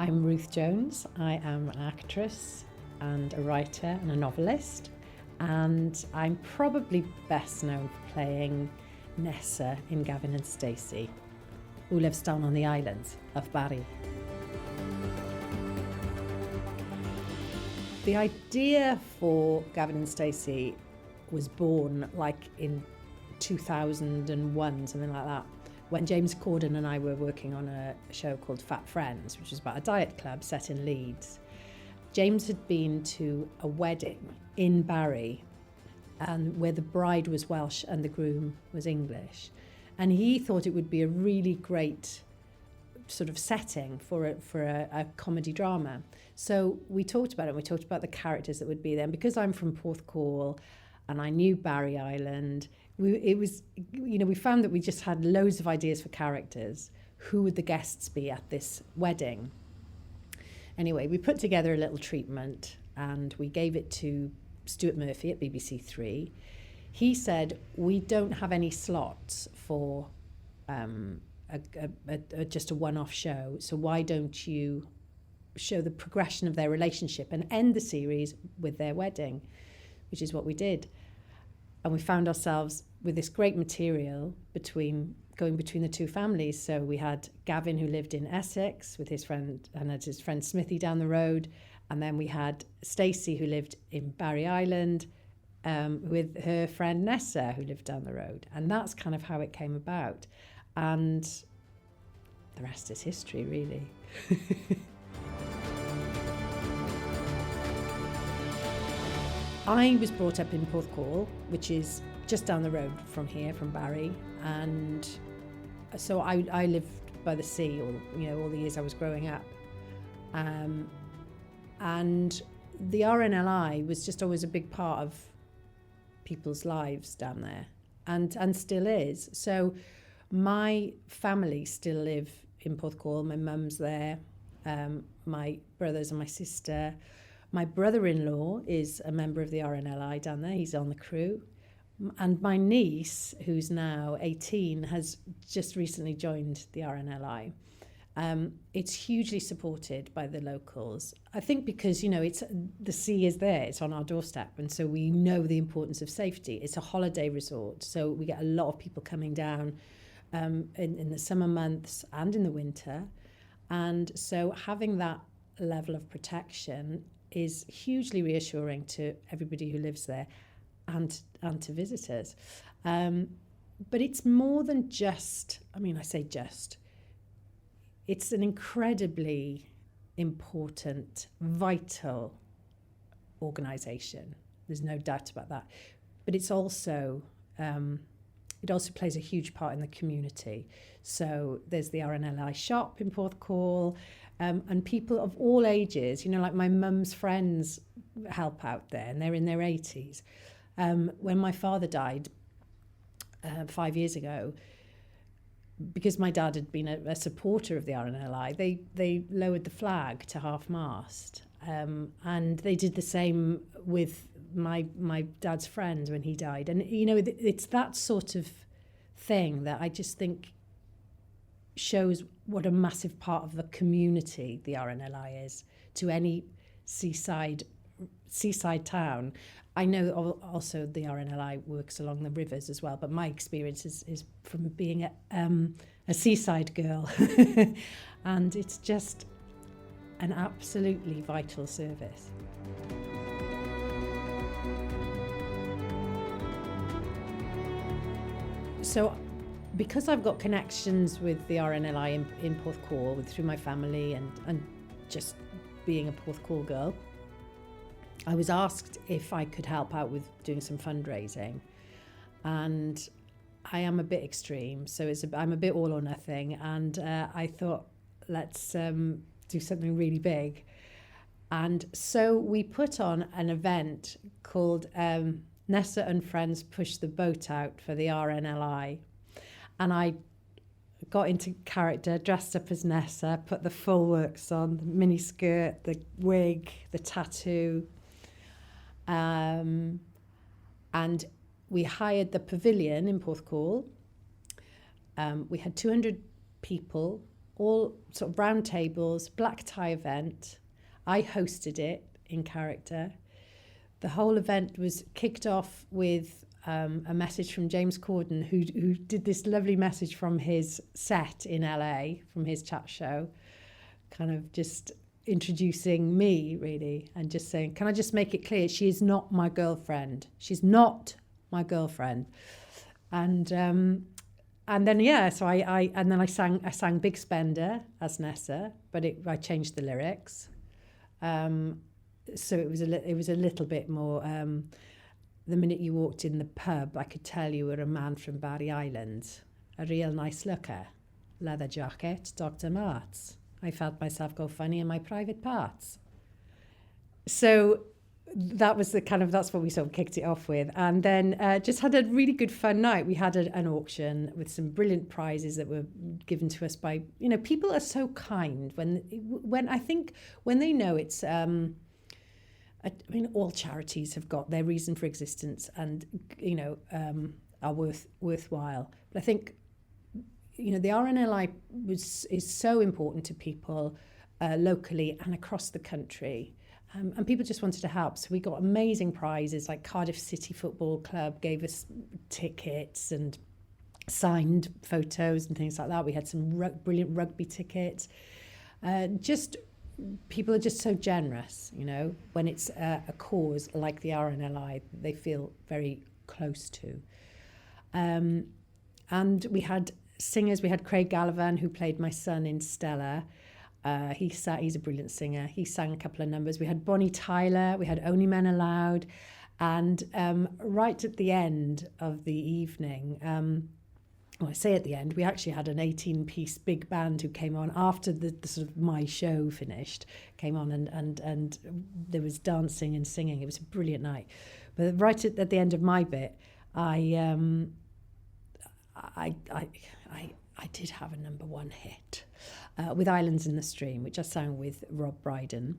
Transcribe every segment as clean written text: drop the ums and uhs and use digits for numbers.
I'm Ruth Jones. I am an actress and a writer and a novelist, and I'm probably best known for playing Nessa in Gavin and Stacey, who lives down on the island of Barry. The idea for Gavin and Stacey was born like in 2001, something like that, when James Corden and I were working on a show called Fat Friends, which was about a diet club set in Leeds. James had been to a wedding in Barry, and where the bride was Welsh and the groom was English. And he thought it would be a really great sort of setting for a comedy drama. So we talked about it, and we talked about the characters that would be there. And because I'm from Porthcawl and I knew Barry Island, we found that we just had loads of ideas for characters. Who would the guests be at this wedding? Anyway, we put together a little treatment and we gave it to Stuart Murphy at BBC Three. He said, we don't have any slots for just a one-off show, so why don't you show the progression of their relationship and end the series with their wedding, which is what we did. And we found ourselves with this great material going between the two families. So we had Gavin, who lived in Essex with his friend, and had his friend Smithy down the road. And then we had Stacey, who lived in Barry Island, with her friend Nessa, who lived down the road. And that's kind of how it came about. And the rest is history, really. I was brought up in Porthcawl, which is just down the road from here, from Barry, and so I lived by the sea all the years I was growing up, and the RNLI was just always a big part of people's lives down there, and still is. So my family still live in Porthcawl. My mum's there, my brothers and my sister. My brother-in-law is a member of the RNLI down there. He's on the crew. And my niece, who's now 18, has just recently joined the RNLI. It's hugely supported by the locals. I think because, the sea is there, it's on our doorstep, and so we know the importance of safety. It's a holiday resort, so we get a lot of people coming down in the summer months and in the winter. And so having that level of protection is hugely reassuring to everybody who lives there and to visitors. But it's more than just, I say just, it's an incredibly important, vital organisation. There's no doubt about that. But it's also, it also plays a huge part in the community. So there's the RNLI shop in Porthcawl, and people of all ages, like my mum's friends help out there, and they're in their 80s. When my father died 5 years ago, because my dad had been a supporter of the RNLI, they lowered the flag to half-mast, and they did the same with my dad's friend when he died. And it's that sort of thing that I just think shows what a massive part of the community the RNLI is to any seaside town. I know also the RNLI works along the rivers as well, but my experience is from being a seaside girl. And it's just an absolutely vital service. So because I've got connections with the RNLI in Porthcawl through my family and just being a Porthcawl girl, I was asked if I could help out with doing some fundraising. And I am a bit extreme, so I'm a bit all or nothing. And I thought, let's do something really big. And so we put on an event called Nessa and Friends Push the Boat Out for the RNLI. And I got into character, dressed up as Nessa, put the full works on, the mini skirt, the wig, the tattoo. And we hired the pavilion in Porthcawl. We had 200 people all sort of round tables, black tie event. I hosted it in character. The whole event was kicked off with a message from James Corden, who did this lovely message from his set in LA, from his chat show, kind of just introducing me, really, and just saying, can I just make it clear, she is not my girlfriend. She's not my girlfriend. And then so I sang Big Spender as Nessa, but I changed the lyrics. So it was a little bit more. The minute you walked in the pub, I could tell you were a man from Barry Island, a real nice looker, leather jacket, Dr. Mart's. I felt myself go funny in my private parts. So that was that's what we sort of kicked it off with. And then just had a really good fun night. We had an auction with some brilliant prizes that were given to us by, people are so kind when I think when they know it's, all charities have got their reason for existence and, are worthwhile. But I think, the RNLI is so important to people locally and across the country. And people just wanted to help. So we got amazing prizes, like Cardiff City Football Club gave us tickets and signed photos and things like that. We had some brilliant rugby tickets. People are just so generous, when it's a cause like the RNLI, they feel very close to. And we had singers. We had Craig Gallivan, who played my son in Stella. He's a brilliant singer. He sang a couple of numbers. We had Bonnie Tyler. We had Only Men Allowed. And right at the end of the evening, I say at the end, we actually had an 18-piece big band who came on after the sort of my show finished, came on and there was dancing and singing. It was a brilliant night. But right at the end of my bit, I did have a number one hit with Islands in the Stream, which I sang with Rob Brydon.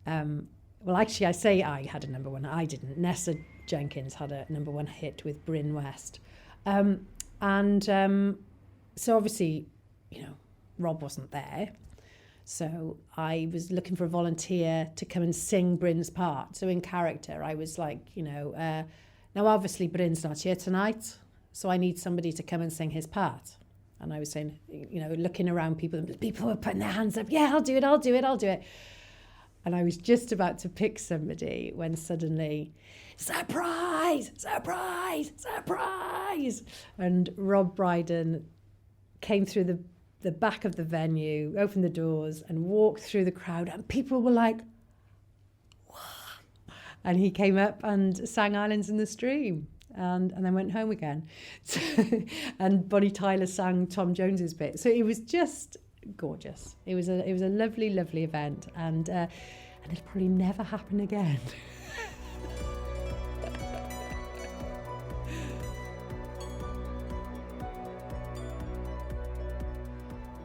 Well, actually, I say I had a number one. I didn't. Nessa Jenkins had a number one hit with Bryn West. So obviously, Rob wasn't there. So I was looking for a volunteer to come and sing Bryn's part. So in character, I was like, now obviously Bryn's not here tonight, so I need somebody to come and sing his part. And I was saying, looking around, people were putting their hands up. Yeah, I'll do it. And I was just about to pick somebody when suddenly, surprise! And Rob Brydon came through the back of the venue, opened the doors and walked through the crowd, and people were like, what? And he came up and sang Islands in the Stream. And then went home again. And Bonnie Tyler sang Tom Jones's bit. So it was just gorgeous. It was a lovely, lovely event, and it'll probably never happen again.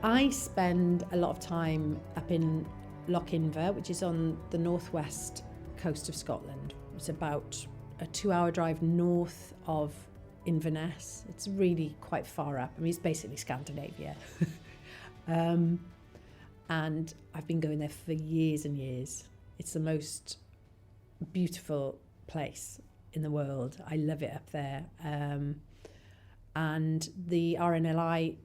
I spend a lot of time up in Lochynver, which is on the northwest coast of Scotland. It's about a 2-hour drive north of Inverness. It's really quite far up. It's basically Scandinavia. And I've been going there for years and years. It's the most beautiful place in the world. I love it up there. And the RNLI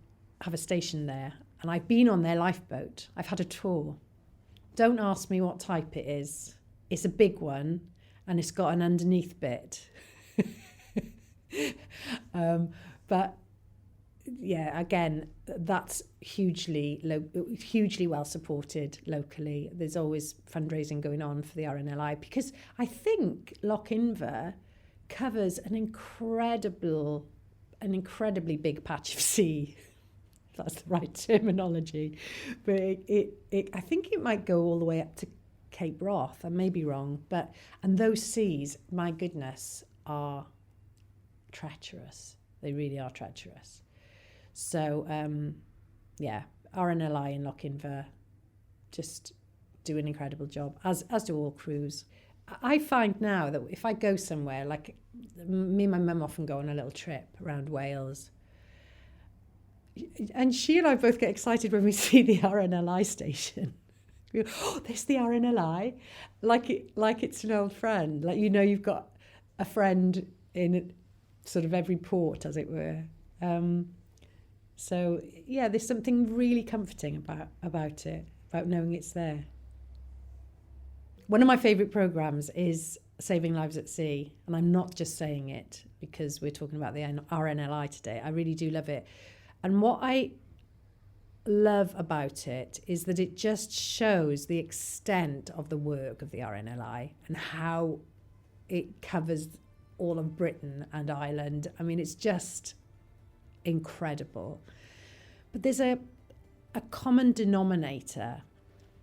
have a station there. And I've been on their lifeboat. I've had a tour. Don't ask me what type it is. It's a big one. And it's got an underneath bit. But yeah, again, that's hugely well supported locally. There's always fundraising going on for the RNLI, because I think Lochynver covers an incredibly big patch of sea. If that's the right terminology. But I think it might go all the way up to Cape Wrath. I may be wrong, and those seas, my goodness, are treacherous. They really are treacherous. So RNLI in Lochynver just do an incredible job, as do all crews. I find now that if I go somewhere, like me and my mum often go on a little trip around Wales, And she and I both get excited when we see the RNLI station. We go, oh, there's the RNLI, like it's an old friend. Like, you've got a friend in sort of every port, as it were. So yeah, there's something really comforting about it, about knowing it's there. One of my favourite programmes is Saving Lives at Sea, and I'm not just saying it because we're talking about the RNLI today. I really do love it. And what I love about it is that it just shows the extent of the work of the RNLI and how it covers all of Britain and Ireland. I mean, it's just incredible. But there's a common denominator,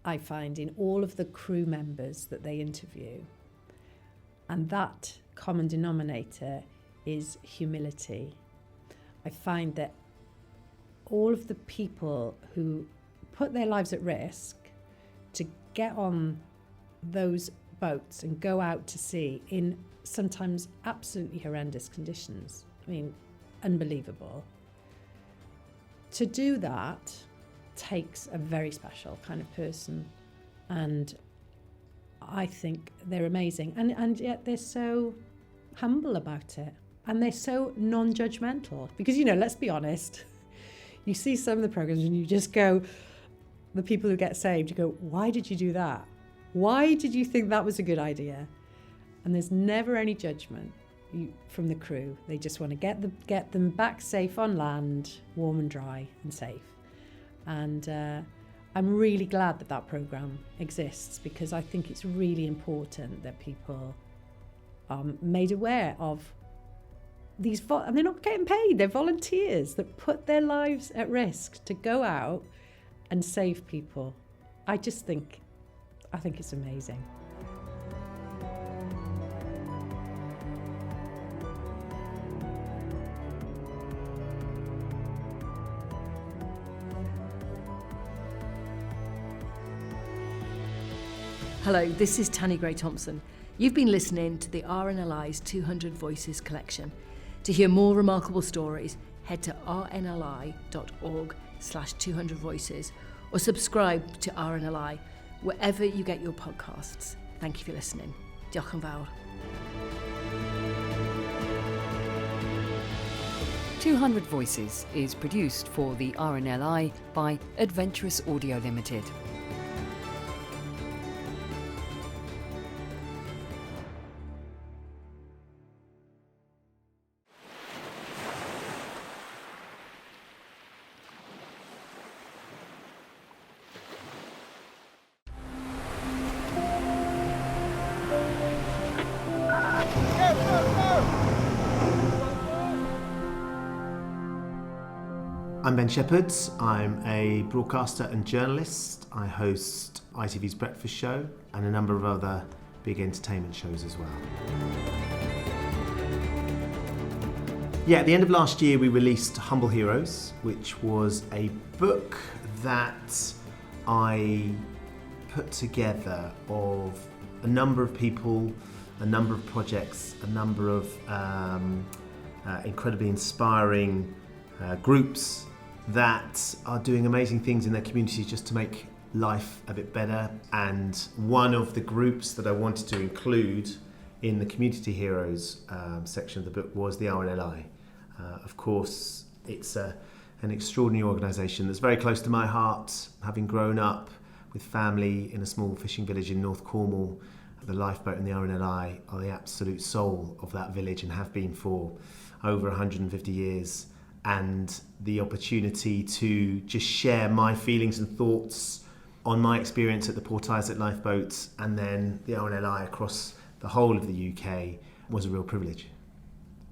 I find, in all of the crew members that they interview. And that common denominator is humility. I find that all of the people who put their lives at risk to get on those boats and go out to sea in sometimes absolutely horrendous conditions, I mean, unbelievable. To do that takes a very special kind of person, and I think they're amazing, and yet they're so humble about it, and they're so non-judgmental, because, let's be honest, you see some of the programs and you just go, the people who get saved, you go, why did you do that? Why did you think that was a good idea? And there's never any judgment from the crew. They just want to get them back safe on land, warm and dry and safe. And I'm really glad that program exists, because I think it's really important that people are made aware of these, and they're not getting paid, they're volunteers that put their lives at risk to go out and save people. I think it's amazing. Hello, this is Tanny Gray-Thompson. You've been listening to the RNLI's 200 Voices collection. To hear more remarkable stories, head to rnli.org/200 voices or subscribe to RNLI wherever you get your podcasts. Thank you for listening. Diolch yn fawr. 200 Voices is produced for the RNLI by Adventurous Audio Limited. I'm Ben Shephard. I'm a broadcaster and journalist. I host ITV's Breakfast Show and a number of other big entertainment shows as well. Yeah, at the end of last year we released Humble Heroes, which was a book that I put together of a number of people, a number of projects, a number of incredibly inspiring groups that are doing amazing things in their communities just to make life a bit better. And one of the groups that I wanted to include in the Community Heroes section of the book was the RNLI. Of course, it's an extraordinary organisation that's very close to my heart, having grown up with family in a small fishing village in North Cornwall. The lifeboat and the RNLI are the absolute soul of that village and have been for over 150 years. And the opportunity to just share my feelings and thoughts on my experience at the Port Isaac lifeboats and then the RNLI across the whole of the UK was a real privilege.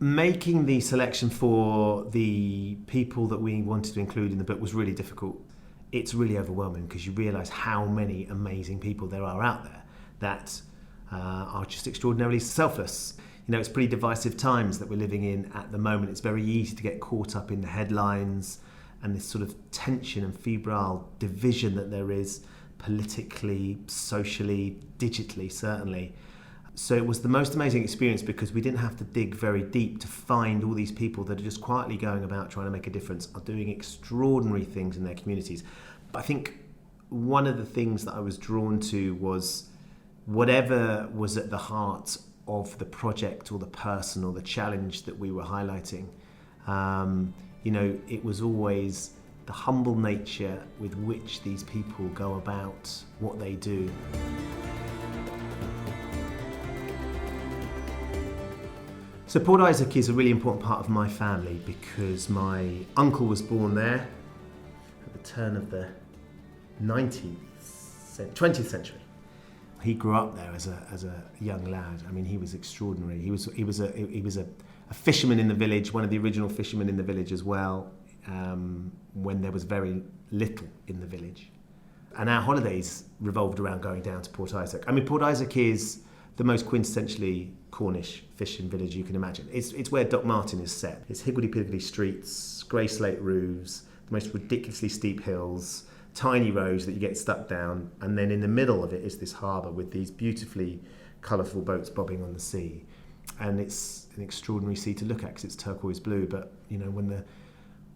Making the selection for the people that we wanted to include in the book was really difficult. It's really overwhelming because you realise how many amazing people there are out there that are just extraordinarily selfless. It's pretty divisive times that we're living in at the moment. It's very easy to get caught up in the headlines and this sort of tension and febrile division that there is politically, socially, digitally, certainly. So it was the most amazing experience because we didn't have to dig very deep to find all these people that are just quietly going about trying to make a difference, are doing extraordinary things in their communities. But I think one of the things that I was drawn to was whatever was at the heart of the project or the person or the challenge that we were highlighting. It was always the humble nature with which these people go about what they do. So Port Isaac is a really important part of my family because my uncle was born there at the turn of the 20th century. He grew up there as a young lad. I mean, he was extraordinary. He was a fisherman in the village, one of the original fishermen in the village as well, when there was very little in the village. And our holidays revolved around going down to Port Isaac. I mean, Port Isaac is the most quintessentially Cornish fishing village you can imagine. It's where Doc Martin is set. It's higgledy-piggledy streets, grey slate roofs, the most ridiculously steep hills, tiny roads that you get stuck down, and then in the middle of it is this harbour with these beautifully colourful boats bobbing on the sea. And it's an extraordinary sea to look at because it's turquoise blue, but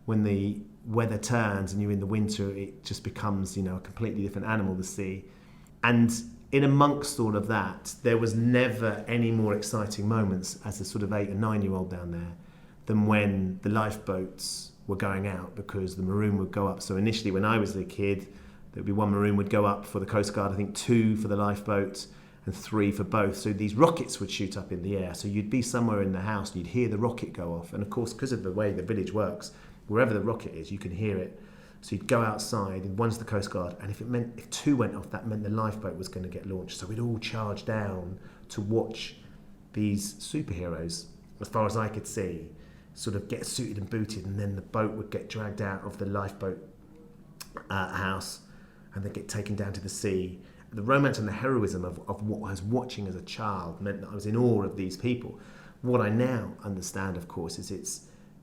when the weather turns and you're in the winter, it just becomes a completely different animal, the sea. And in amongst all of that, there was never any more exciting moments as a sort of 8 or 9-year-old down there than when the lifeboats were going out, because the maroon would go up. So initially when I was a kid, there'd be 1 maroon would go up for the Coast Guard, I think 2 for the lifeboat and 3 for both. So these rockets would shoot up in the air. So you'd be somewhere in the house and you'd hear the rocket go off. And of course, because of the way the village works, wherever the rocket is, you can hear it. So you'd go outside, and one's the Coast Guard, and if 2 went off, that meant the lifeboat was going to get launched. So we'd all charge down to watch these superheroes, as far as I could see, sort of get suited and booted, and then the boat would get dragged out of the lifeboat house, and then get taken down to the sea. The romance and the heroism of what I was watching as a child meant that I was in awe of these people. What I now understand, of course, is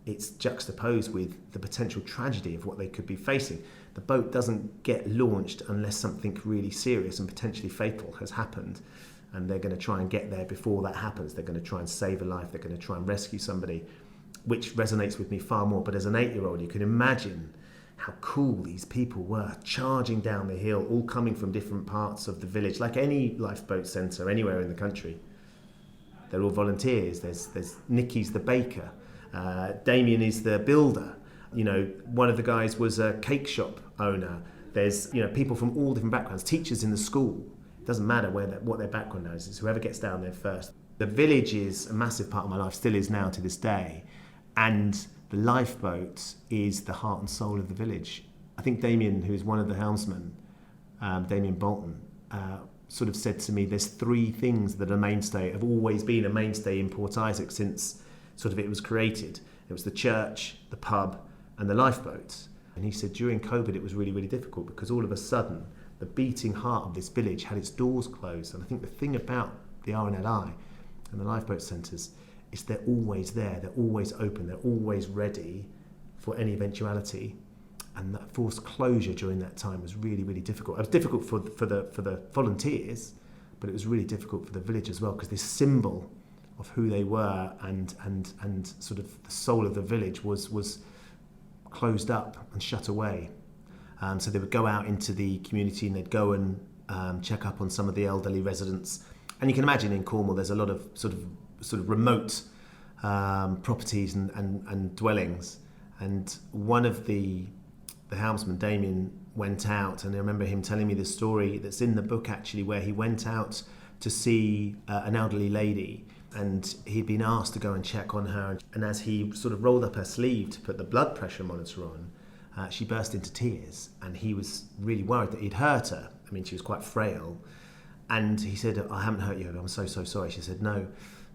it's juxtaposed with the potential tragedy of what they could be facing. The boat doesn't get launched unless something really serious and potentially fatal has happened, and they're going to try and get there before that happens. They're going to try and save a life. They're going to try and rescue somebody, which resonates with me far more. But as an 8-year-old, you can imagine how cool these people were, charging down the hill, all coming from different parts of the village, like any lifeboat centre anywhere in the country. They're all volunteers. There's Nicky's the baker. Damien is the builder. One of the guys was a cake shop owner. There's people from all different backgrounds, teachers in the school. It doesn't matter what their background is. It's whoever gets down there first. The village is a massive part of my life, still is now to this day, and the lifeboat is the heart and soul of the village. I think Damien, who is one of the helmsmen, Damien Bolton, sort of said to me, there's 3 things that have always been a mainstay in Port Isaac since sort of it was created. It was the church, the pub, and the lifeboats. And he said during COVID it was really, really difficult because all of a sudden the beating heart of this village had its doors closed. And I think the thing about the RNLI and the lifeboat centres is they're always there, they're always open, they're always ready for any eventuality. And that forced closure during that time was really, really difficult. It was difficult for the volunteers, but it was really difficult for the village as well, because this symbol of who they were and sort of the soul of the village was closed up and shut away. So they would go out into the community and they'd go and check up on some of the elderly residents. And you can imagine in Cornwall there's a lot of sort of remote properties and dwellings. And one of the helmsman, Damien, went out, and I remember him telling me this story that's in the book actually, where he went out to see an elderly lady, and he'd been asked to go and check on her, and as he sort of rolled up her sleeve to put the blood pressure monitor on, she burst into tears, and he was really worried that he'd hurt her. I mean, she was quite frail, and he said, I haven't hurt you, I'm so sorry. She said, no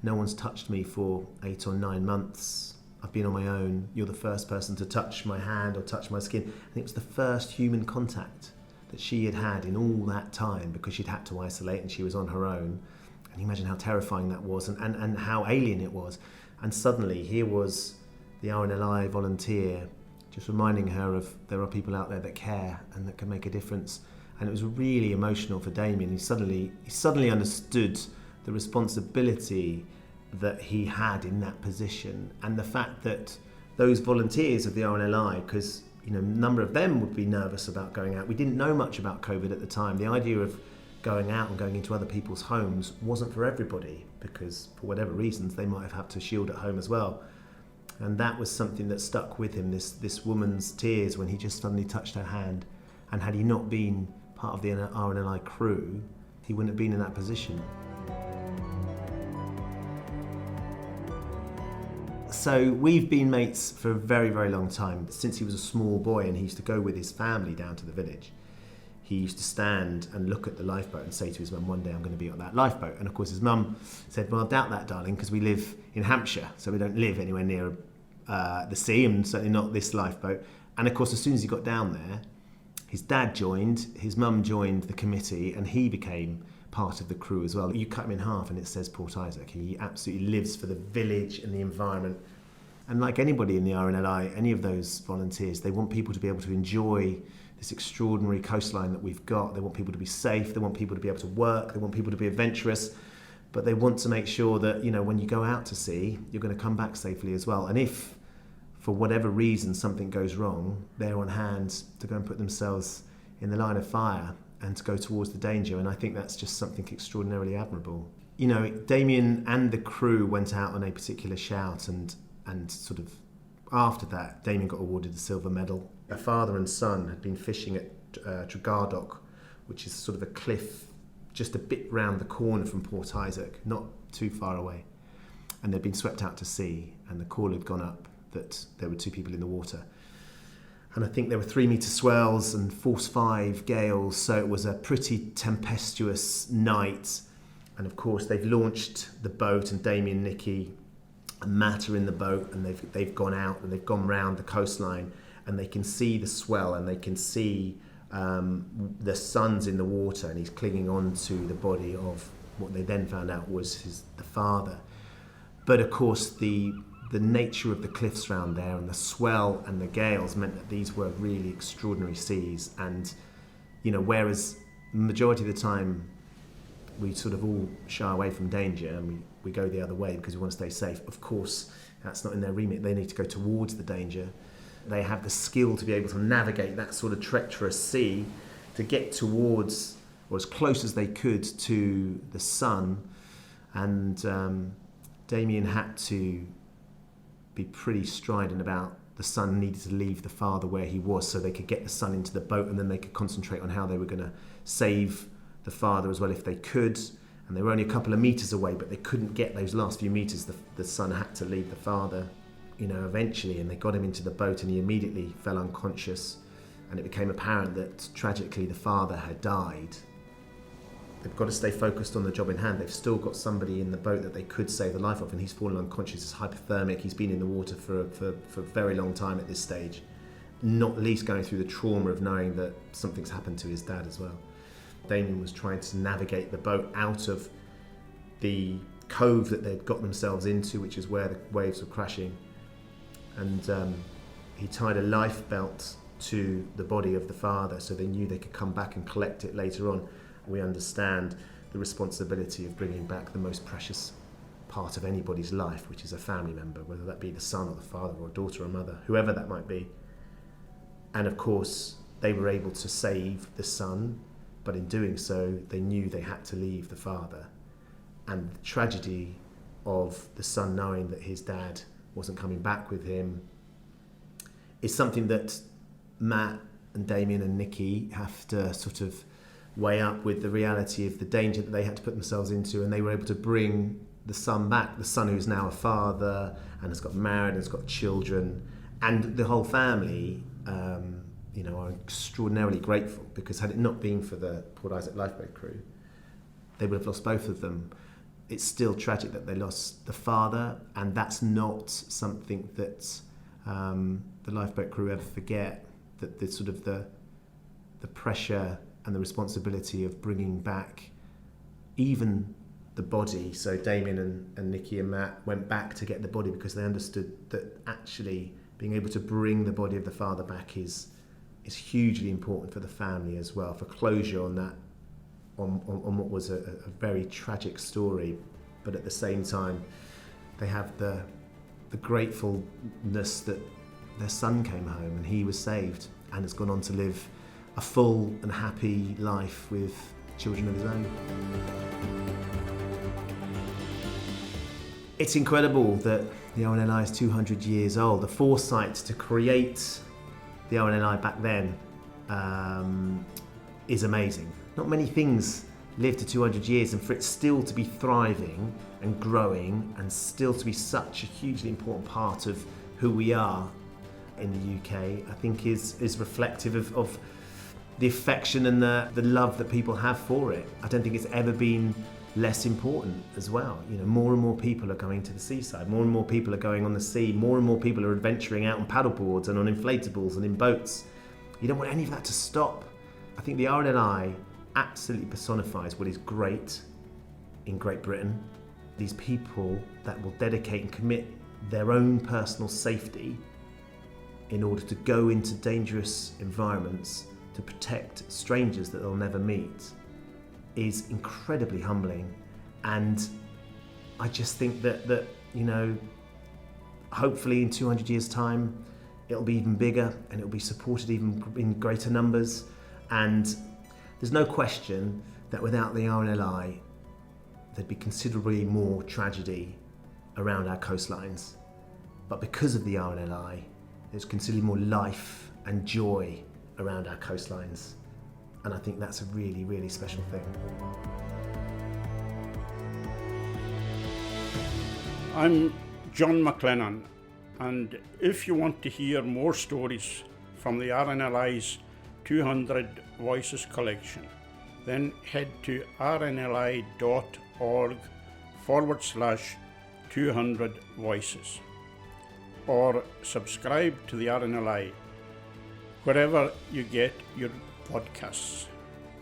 one's touched me for 8 or 9 months. I've been on my own. You're the first person to touch my hand or touch my skin. And it was the first human contact that she had had in all that time, because she'd had to isolate and she was on her own. And you imagine how terrifying that was and how alien it was. And suddenly here was the RNLI volunteer just reminding her of there are people out there that care and that can make a difference. And it was really emotional for Damien. He suddenly understood the responsibility that he had in that position, and the fact that those volunteers of the RNLI, because a number of them would be nervous about going out. We didn't know much about COVID at the time. The idea of going out and going into other people's homes wasn't for everybody, because for whatever reasons they might have had to shield at home as well. And that was something that stuck with him, this woman's tears when he just suddenly touched her hand. And had he not been part of the RNLI crew, he wouldn't have been in that position. So we've been mates for a very, very long time, since he was a small boy, and he used to go with his family down to the village. He used to stand and look at the lifeboat and say to his mum, one day I'm going to be on that lifeboat. And of course his mum said, well, I doubt that, darling, because we live in Hampshire, so we don't live anywhere near the sea, and certainly not this lifeboat. And of course, as soon as he got down there, his dad joined, his mum joined the committee, and he became part of the crew as well. You cut him in half and it says Port Isaac. He absolutely lives for the village and the environment. And like anybody in the RNLI, any of those volunteers, they want people to be able to enjoy this extraordinary coastline that we've got. They want people to be safe, they want people to be able to work, they want people to be adventurous, but they want to make sure that, when you go out to sea, you're going to come back safely as well. And if, for whatever reason, something goes wrong, they're on hand to go and put themselves in the line of fire and to go towards the danger. And I think that's just something extraordinarily admirable. Damien and the crew went out on a particular shout, and sort of after that, Damien got awarded the silver medal. A father and son had been fishing at Tregardock, which is sort of a cliff just a bit round the corner from Port Isaac, not too far away. And they'd been swept out to sea, and the call had gone up that there were 2 people in the water. And I think there were 3-metre swells and force 5 gales, so it was a pretty tempestuous night. And of course they've launched the boat, and Damien, Nikki and Matt are in the boat, and they've gone out and they've gone round the coastline, and they can see the swell, and they can see the son's in the water, and he's clinging on to the body of what they then found out was the father. But of course the nature of the cliffs around there and the swell and the gales meant that these were really extraordinary seas. And whereas the majority of the time we sort of all shy away from danger and we go the other way because we want to stay safe, of course that's not in their remit. They need to go towards the danger. They have the skill to be able to navigate that sort of treacherous sea to get towards, or as close as they could, to the sun. And Damien had to be pretty strident about the son needed to leave the father where he was so they could get the son into the boat, and then they could concentrate on how they were going to save the father as well if they could. And they were only a couple of metres away, but they couldn't get those last few metres. The son had to leave the father, eventually, and they got him into the boat, and he immediately fell unconscious, and it became apparent that tragically the father had died. They've got to stay focused on the job in hand. They've still got somebody in the boat that they could save the life of, and he's fallen unconscious. He's hypothermic. He's been in the water for a very long time at this stage, not least going through the trauma of knowing that something's happened to his dad as well. Damien was trying to navigate the boat out of the cove that they'd got themselves into, which is where the waves were crashing, and he tied a life belt to the body of the father so they knew they could come back and collect it later on. We understand the responsibility of bringing back the most precious part of anybody's life, which is a family member, whether that be the son or the father or a daughter or mother, whoever that might be. And of course, they were able to save the son, but in doing so, they knew they had to leave the father. And the tragedy of the son knowing that his dad wasn't coming back with him is something that Matt and Damien and Nikki have to sort of weigh up with the reality of the danger that they had to put themselves into, and they were able to bring the son back, the son who's now a father and has got married and has got children, and the whole family are extraordinarily grateful, because had it not been for the Port Isaac lifeboat crew, they would have lost both of them. It's still tragic that they lost the father, and that's not something that the lifeboat crew ever forget, that the sort of the pressure and the responsibility of bringing back even the body. So Damien and Nikki and Matt went back to get the body because they understood that actually being able to bring the body of the father back is hugely important for the family as well, for closure on that on what was a very tragic story, but at the same time they have the gratefulness that their son came home and he was saved and has gone on to live a full and happy life with children of his own. It's incredible that the RNLI is 200 years old. The foresight to create the RNLI back then is amazing. Not many things live to 200 years, and for it still to be thriving and growing and still to be such a hugely important part of who we are in the UK, I think is reflective of the affection and the love that people have for it. I don't think it's ever been less important as well. You know, more and more people are going to the seaside, more and more people are going on the sea, more and more people are adventuring out on paddleboards and on inflatables and in boats. You don't want any of that to stop. I think the RNLI absolutely personifies what is great in Great Britain. These people that will dedicate and commit their own personal safety in order to go into dangerous environments to protect strangers that they'll never meet is incredibly humbling. And I just think that you know, hopefully in 200 years' time it'll be even bigger and it'll be supported even in greater numbers. And there's no question that without the RNLI there'd be considerably more tragedy around our coastlines. But because of the RNLI, there's considerably more life and joy around our coastlines. And I think that's a really, really special thing. I'm John McLennan, and if you want to hear more stories from the RNLI's 200 Voices collection, then head to rnli.org/200 voices or subscribe to the RNLI wherever you get your podcasts.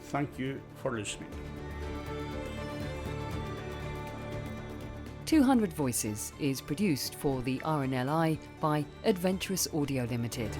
Thank you for listening. 200 Voices is produced for the RNLI by Adventurous Audio Limited.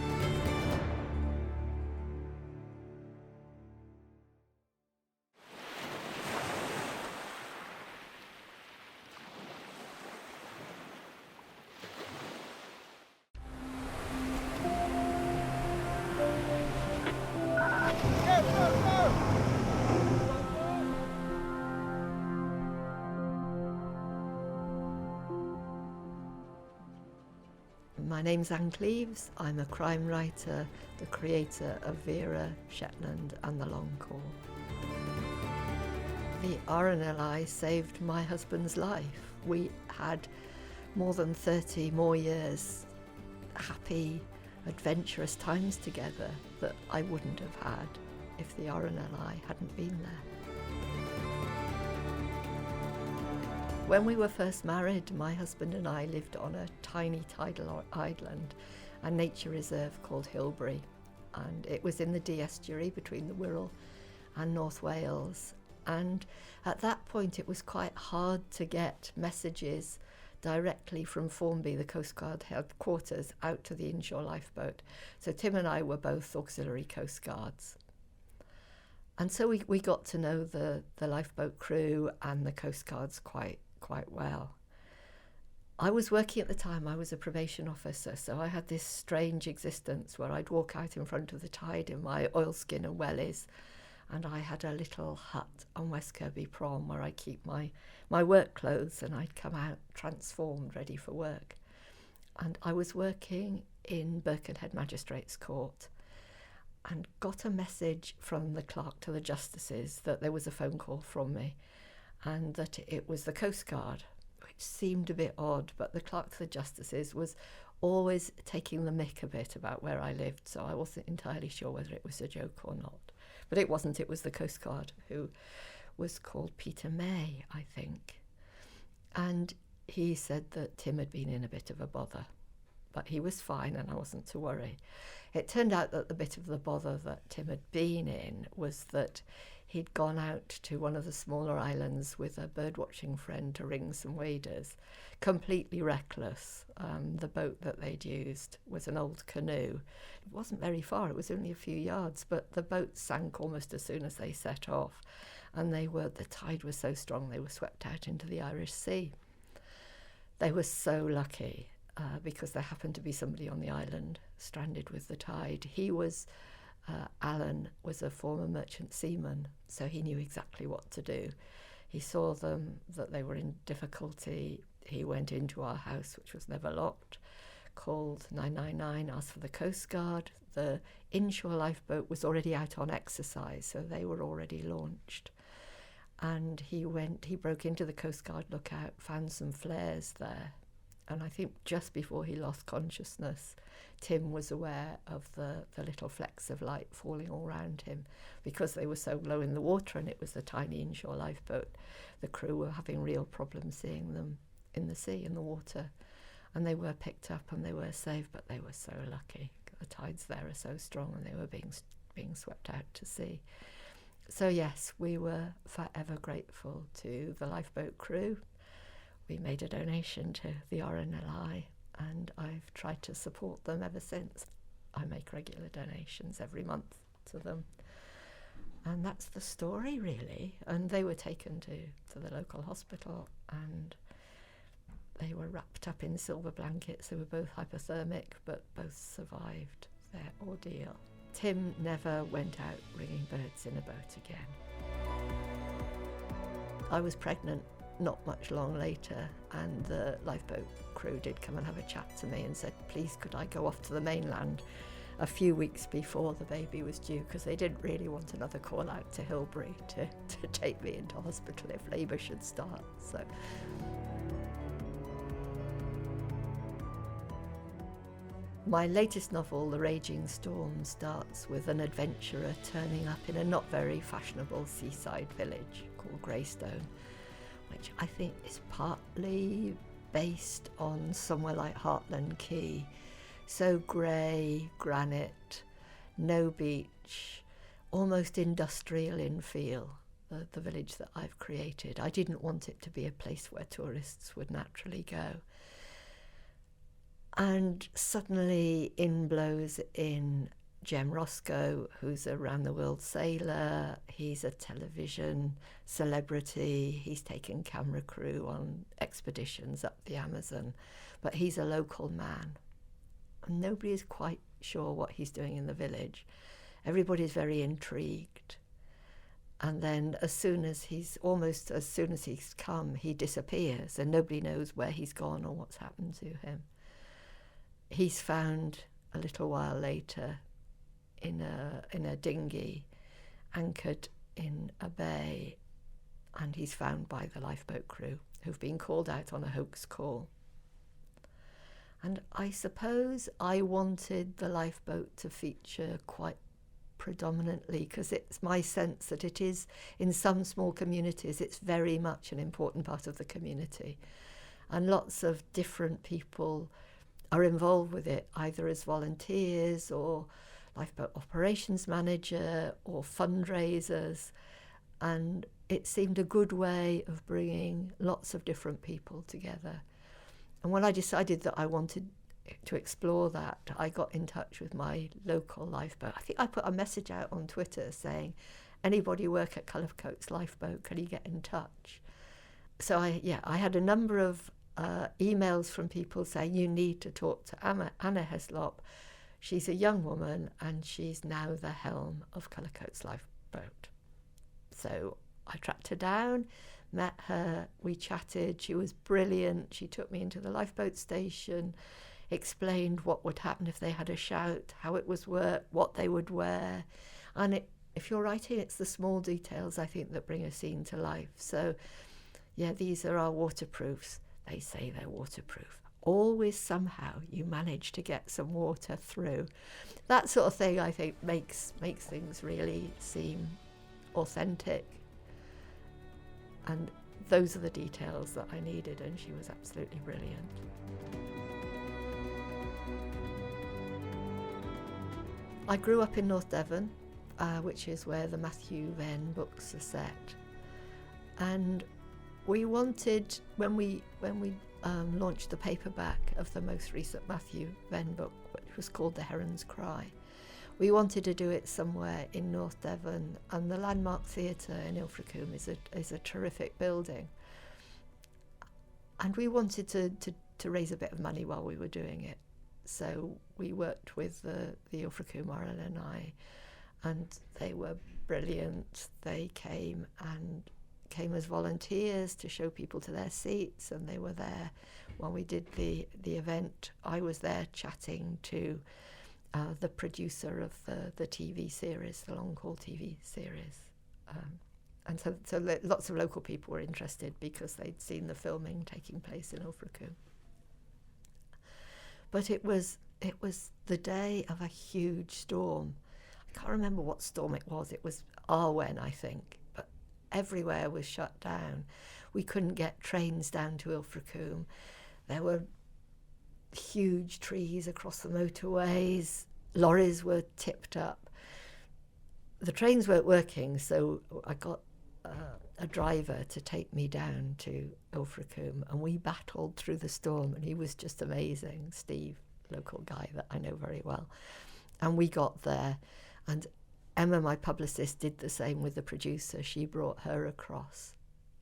My name's Anne Cleeves. I'm a crime writer, the creator of Vera, Shetland and The Long Call. The RNLI saved my husband's life. We had more than 30 more years, happy, adventurous times together that I wouldn't have had if the RNLI hadn't been there. When we were first married, my husband and I lived on a tiny tidal island, a nature reserve called Hilbury, and it was in the Dee estuary between the Wirral and North Wales. And at that point it was quite hard to get messages directly from Formby, the Coast Guard headquarters, out to the inshore lifeboat. So Tim and I were both auxiliary Coast Guards. And so we got to know the lifeboat crew and the Coast Guards quite well. I was working at the time, I was a probation officer, so I had this strange existence where I'd walk out in front of the tide in my oilskin and wellies, and I had a little hut on West Kirby Prom where I keep my work clothes, and I'd come out transformed, ready for work. And I was working in Birkenhead Magistrates Court and got a message from the clerk to the justices that there was a phone call from me and that it was the Coast Guard, which seemed a bit odd, but the clerk to the justices was always taking the mick a bit about where I lived, so I wasn't entirely sure whether it was a joke or not. But it wasn't, it was the Coast Guard, who was called Peter May, I think. And he said that Tim had been in a bit of a bother, but he was fine and I wasn't to worry. It turned out that the bit of the bother that Tim had been in was that he'd gone out to one of the smaller islands with a bird-watching friend to ring some waders, completely reckless. The boat that they'd used was an old canoe. It wasn't very far, it was only a few yards, but the boat sank almost as soon as they set off. and the tide was so strong they were swept out into the Irish Sea. They were so lucky because there happened to be somebody on the island stranded with the tide. Alan was a former merchant seaman, so he knew exactly what to do. He saw them, that they were in difficulty. He went into our house, which was never locked, called 999, asked for the Coast Guard. The inshore lifeboat was already out on exercise, so they were already launched. And he broke into the Coast Guard lookout, found some flares there. And I think just before he lost consciousness, Tim was aware of the little flecks of light falling all around him. Because they were so low in the water and it was a tiny inshore lifeboat, the crew were having real problems seeing them in the sea, in the water. And they were picked up and they were saved, but they were so lucky. The tides there are so strong and they were being swept out to sea. So yes, we were forever grateful to the lifeboat crew. We made a donation to the RNLI and I've tried to support them ever since. I make regular donations every month to them. And that's the story, really. And they were taken to the local hospital and they were wrapped up in silver blankets. They were both hypothermic, but both survived their ordeal. Tim never went out ringing birds in a boat again. I was pregnant not much long later, and the lifeboat crew did come and have a chat to me and said, please could I go off to the mainland a few weeks before the baby was due, because they didn't really want another call out to Hilbury to take me into hospital if labour should start. So my latest novel, The Raging Storm, starts with an adventurer turning up in a not very fashionable seaside village called Greystone, which I think is partly based on somewhere like Hartland Quay. So grey, granite, no beach, almost industrial in feel, the village that I've created. I didn't want it to be a place where tourists would naturally go. And suddenly in blows in Jem Roscoe, who's a round-the-world sailor. He's a television celebrity. He's taken camera crew on expeditions up the Amazon, but he's a local man. And nobody is quite sure what he's doing in the village. Everybody's very intrigued. And then as soon as he's come, he disappears and nobody knows where he's gone or what's happened to him. He's found a little while later in a dinghy anchored in a bay, and he's found by the lifeboat crew who've been called out on a hoax call. And I suppose I wanted the lifeboat to feature quite predominantly because it's my sense that it is, in some small communities, it's very much an important part of the community. And lots of different people are involved with it, either as volunteers or lifeboat operations manager or fundraisers. And it seemed a good way of bringing lots of different people together. And when I decided that I wanted to explore that, I got in touch with my local lifeboat. I think I put a message out on Twitter saying, anybody work at Cullercoats Lifeboat, can you get in touch? So I had a number of emails from people saying, you need to talk to Anna Heslop. She's a young woman and she's now the helm of Cullercoats Lifeboat. So I tracked her down, met her, we chatted, she was brilliant. She took me into the lifeboat station, explained what would happen if they had a shout, how it was work, what they would wear. And if you're writing, it's the small details, I think, that bring a scene to life. So, yeah, these are our waterproofs. They say they're waterproof. Always somehow you manage to get some water through. That sort of thing, I think, makes things really seem authentic. And those are the details that I needed, and she was absolutely brilliant. I grew up in North Devon, which is where the Matthew Venn books are set. And we wanted, when we launched the paperback of the most recent Matthew Venn book, which was called The Heron's Cry, we wanted to do it somewhere in North Devon, and the Landmark Theatre in Ilfracombe is a terrific building. And we wanted to raise a bit of money while we were doing it. So we worked with the Ilfracombe RNLI, and they were brilliant. They came as volunteers to show people to their seats, and they were there when we did the event. I was there chatting to the producer of the TV series, the long-haul TV series. And so lots of local people were interested because they'd seen the filming taking place in Ilfracombe. But it was the day of a huge storm. I can't remember what storm it was. It was Arwen, I think. But everywhere was shut down. We couldn't get trains down to Ilfracombe. There were huge trees across the motorways. Lorries were tipped up. The trains weren't working, so I got a driver to take me down to Ilfracombe, and we battled through the storm, and he was just amazing. Steve, local guy that I know very well. And we got there, and Emma, my publicist, did the same with the producer. She brought her across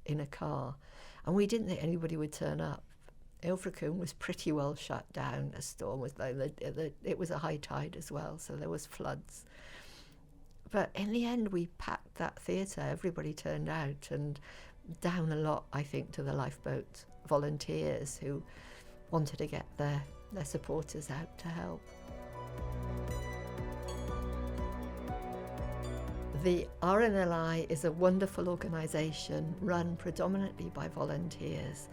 in a car, and we didn't think anybody would turn up. Ilfracombe was pretty well shut down. A storm was it was a high tide as well, so there was floods. But in the end, we packed that theatre. Everybody turned out, and down a lot, I think, to the lifeboat volunteers who wanted to get their supporters out to help. The RNLI is a wonderful organisation run predominantly by volunteers.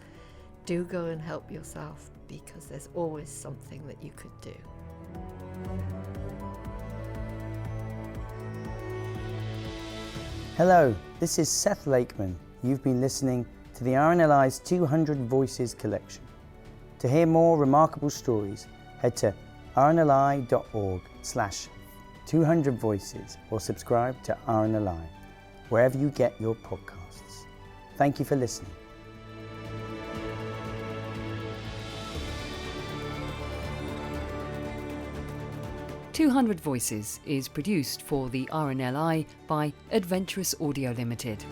Do go and help yourself, because there's always something that you could do. Hello, this is Seth Lakeman. You've been listening to the RNLI's 200 Voices collection. To hear more remarkable stories, head to rnli.org/200voices or subscribe to RNLI, wherever you get your podcasts. Thank you for listening. 200 Voices is produced for the RNLI by Adventurous Audio Limited.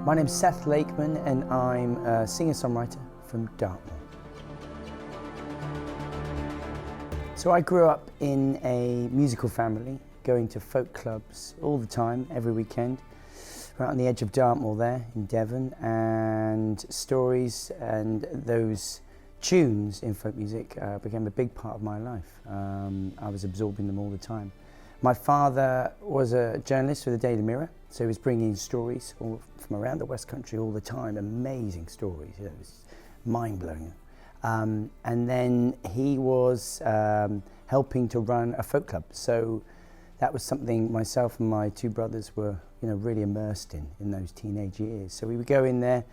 My name's Seth Lakeman, and I'm a singer-songwriter from Dartmoor. So I grew up in a musical family, going to folk clubs all the time, every weekend, right on the edge of Dartmoor there in Devon, and stories and those tunes in folk music became a big part of my life. I was absorbing them all the time. My father was a journalist for the Daily Mirror, so he was bringing stories all from around the West Country all the time, amazing stories, it was mind-blowing. And then he was helping to run a folk club, so that was something myself and my two brothers were really immersed in those teenage years. So we would go in there,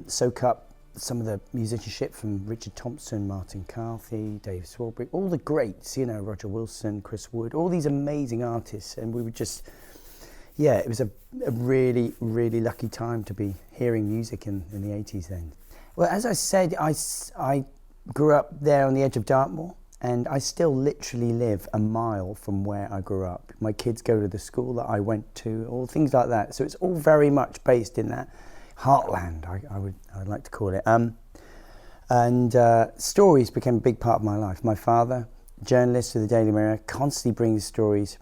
soak up some of the musicianship from Richard Thompson, Martin Carthy, Dave Swarbrick, all the greats, Roger Wilson, Chris Wood, all these amazing artists, and we would just, it was a really, really lucky time to be hearing music in the 80s then. Well, as I said, I grew up there on the edge of Dartmoor, and I still literally live a mile from where I grew up. My kids go to the school that I went to, all things like that, so it's all very much based in that heartland, I would like to call it. And stories became a big part of my life. My father, journalist for the Daily Mirror, constantly brings stories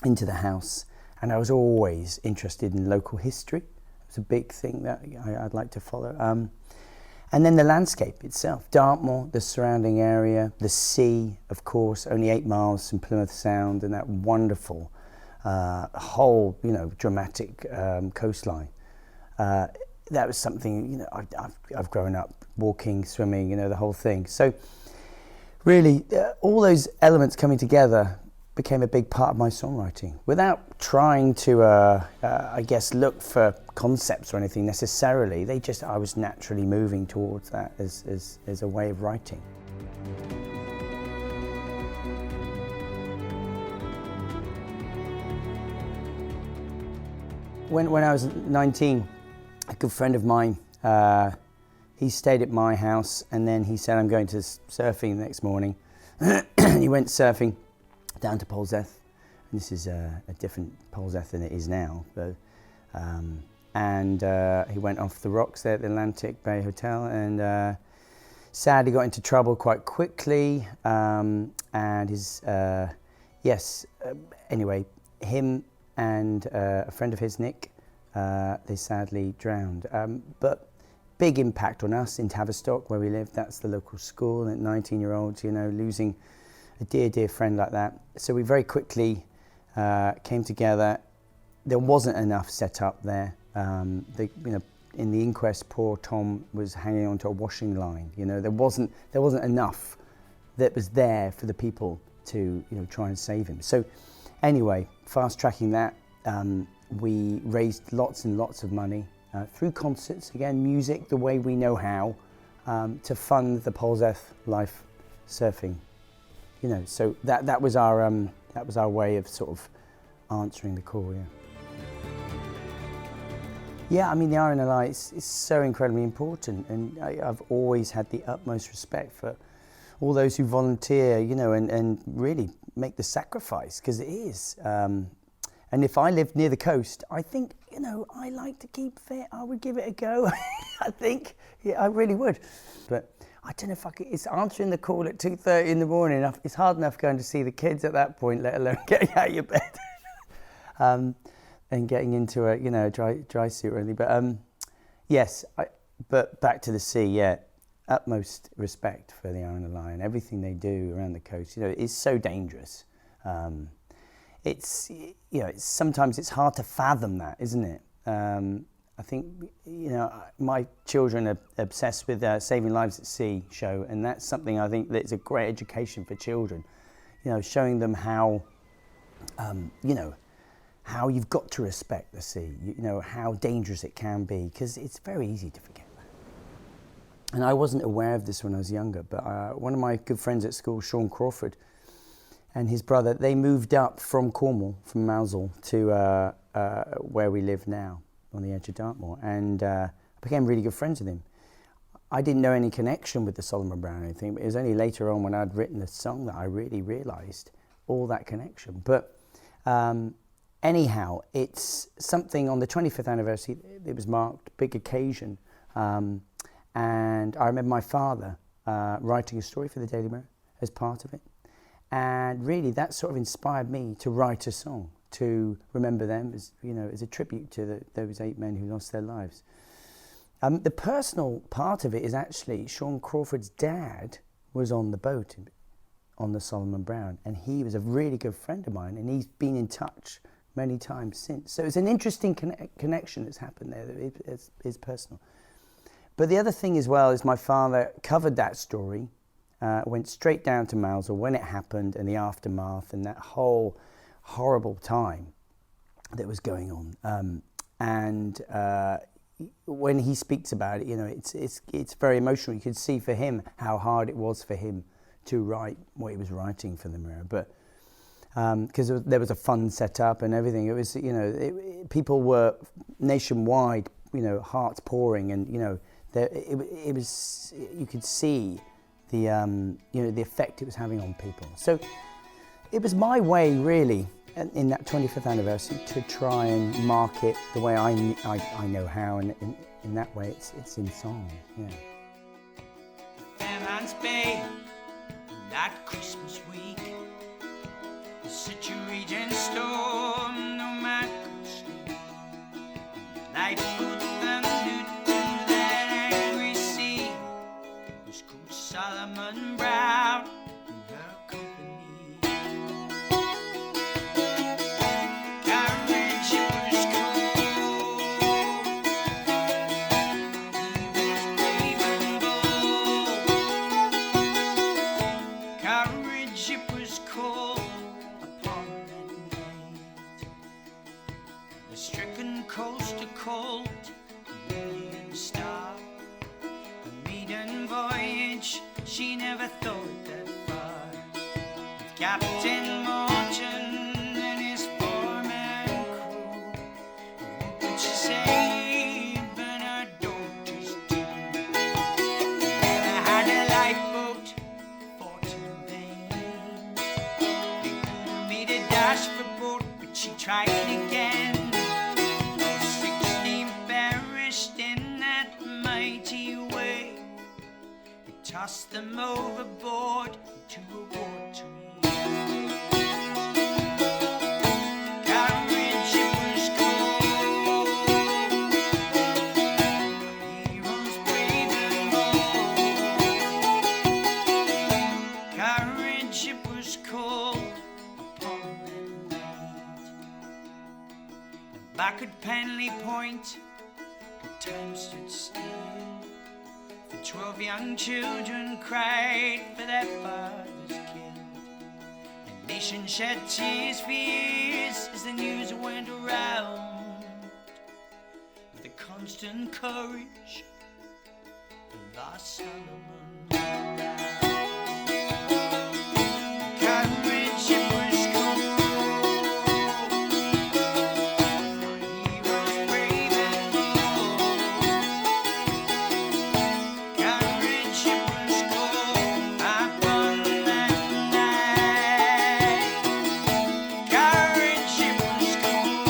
into the house, and I was always interested in local history. It was a big thing that I'd like to follow. And then the landscape itself, Dartmoor, the surrounding area, the sea, of course, only 8 miles from Plymouth Sound, and that wonderful whole, dramatic coastline. That was something, I've grown up walking, swimming, the whole thing. So really, all those elements coming together became a big part of my songwriting. Without trying to, look for concepts or anything necessarily. I was naturally moving towards that as a way of writing. When I was 19, a good friend of mine, he stayed at my house, and then he said, I'm going to surfing the next morning. He went surfing down to Polzeth. This is a different Polzeth than it is now. But, he went off the rocks there at the Atlantic Bay Hotel, and sadly got into trouble quite quickly. And his, anyway, him and a friend of his, Nick, they sadly drowned. But big impact on us in Tavistock, where we live. That's the local school, and 19-year-olds, losing a dear friend like that. So we very quickly came together. There wasn't enough set up there. In the inquest, poor Tom was hanging onto a washing line. There wasn't enough that was there for the people to try and save him. So anyway, fast tracking that, we raised lots and lots of money through concerts, again, music the way we know how, to fund the Polzeth life surfing. So that was our way of sort of answering the call. Yeah, I mean, the RNLI is so incredibly important, and I've always had the utmost respect for all those who volunteer, and really make the sacrifice, because it is. And if I lived near the coast, I think, I like to keep fit. I would give it a go. I think, I really would. But I don't know if it's answering the call at 2:30 in the morning. It's hard enough going to see the kids at that point, let alone getting out of your bed and getting into a dry suit or anything. But yes, but back to the sea. Yeah, utmost respect for the RNLI and everything they do around the coast. It's so dangerous. It's sometimes it's hard to fathom that, isn't it? I think, my children are obsessed with Saving Lives at Sea show, and that's something I think that's a great education for children. Showing them how, how you've got to respect the sea, how dangerous it can be, because it's very easy to forget that. And I wasn't aware of this when I was younger, but one of my good friends at school, Sean Crawford, and his brother, they moved up from Cornwall, from Mousehole, to where we live now, on the edge of Dartmoor, and I became really good friends with him. I didn't know any connection with the Solomon Brown or anything, but it was only later on when I'd written the song that I really realised all that connection. But anyhow, it's something on the 25th anniversary, it was marked, big occasion, and I remember my father writing a story for the Daily Mirror as part of it. And really, that sort of inspired me to write a song to remember them as a tribute to those 8 men who lost their lives. The personal part of it is actually Sean Crawford's dad was on the boat on the Solomon Brown, and he was a really good friend of mine, and he's been in touch many times since. So it's an interesting connection that's happened there that is personal. But the other thing as well is my father covered that story. Went straight down to Mousehole when it happened and the aftermath and that whole horrible time that was going on. When he speaks about it, it's very emotional. You could see for him how hard it was for him to write what he was writing for the Mirror. But because there was a fund set up and everything, it was people were nationwide, hearts pouring, and it was you could see the the effect it was having on people. So it was my way, really, in that 25th anniversary, to try and mark it the way I know how, and in that way it's in song. Yeah. Fairman's Bay, that Christmas week, such a raging storm, no man could sleep. Light put thunder to that angry sea, was called Solomon Brown and her company. Courage, it was cold, he was brave and bold. Courage, it was cold upon that night. The stricken coast to cold maiden voyage, she never thought that far. With Captain Morton and his foreman crew, what could she say but her daughter's due? Never had a lifeboat, fought in vain. They couldn't meet a dash for port, but she tried again. 16 perished in that mighty wave. It tossed them overboard into a watery grave. Courage, it was cold. Heroes brave and bold. Courage, it was cold upon that night. And back at Penley Point, the time stood still. The 12 young children cried for their fathers killed. The nation shed tears for years as the news went around. With the constant courage of our Solomon. Courage, it was cold. Heroes brave and bold. Courage, it was cold upon that night. Courage, it was cold.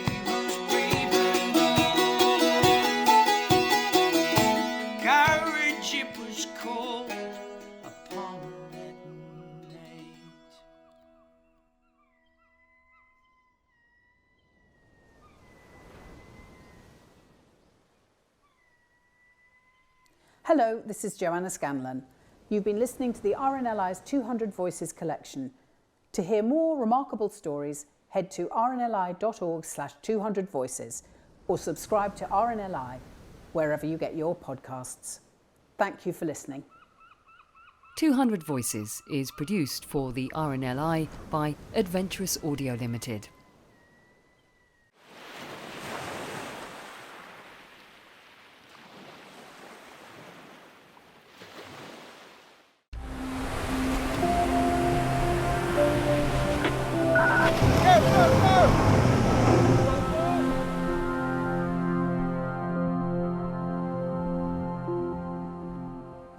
Heroes brave and bold. Courage, it was cold upon that night. Hello, this is Joanna Scanlon. You've been listening to the RNLI's 200 Voices collection. To hear more remarkable stories, head to rnli.org/200voices or subscribe to RNLI wherever you get your podcasts. Thank you for listening. 200 Voices is produced for the RNLI by Adventurous Audio Limited.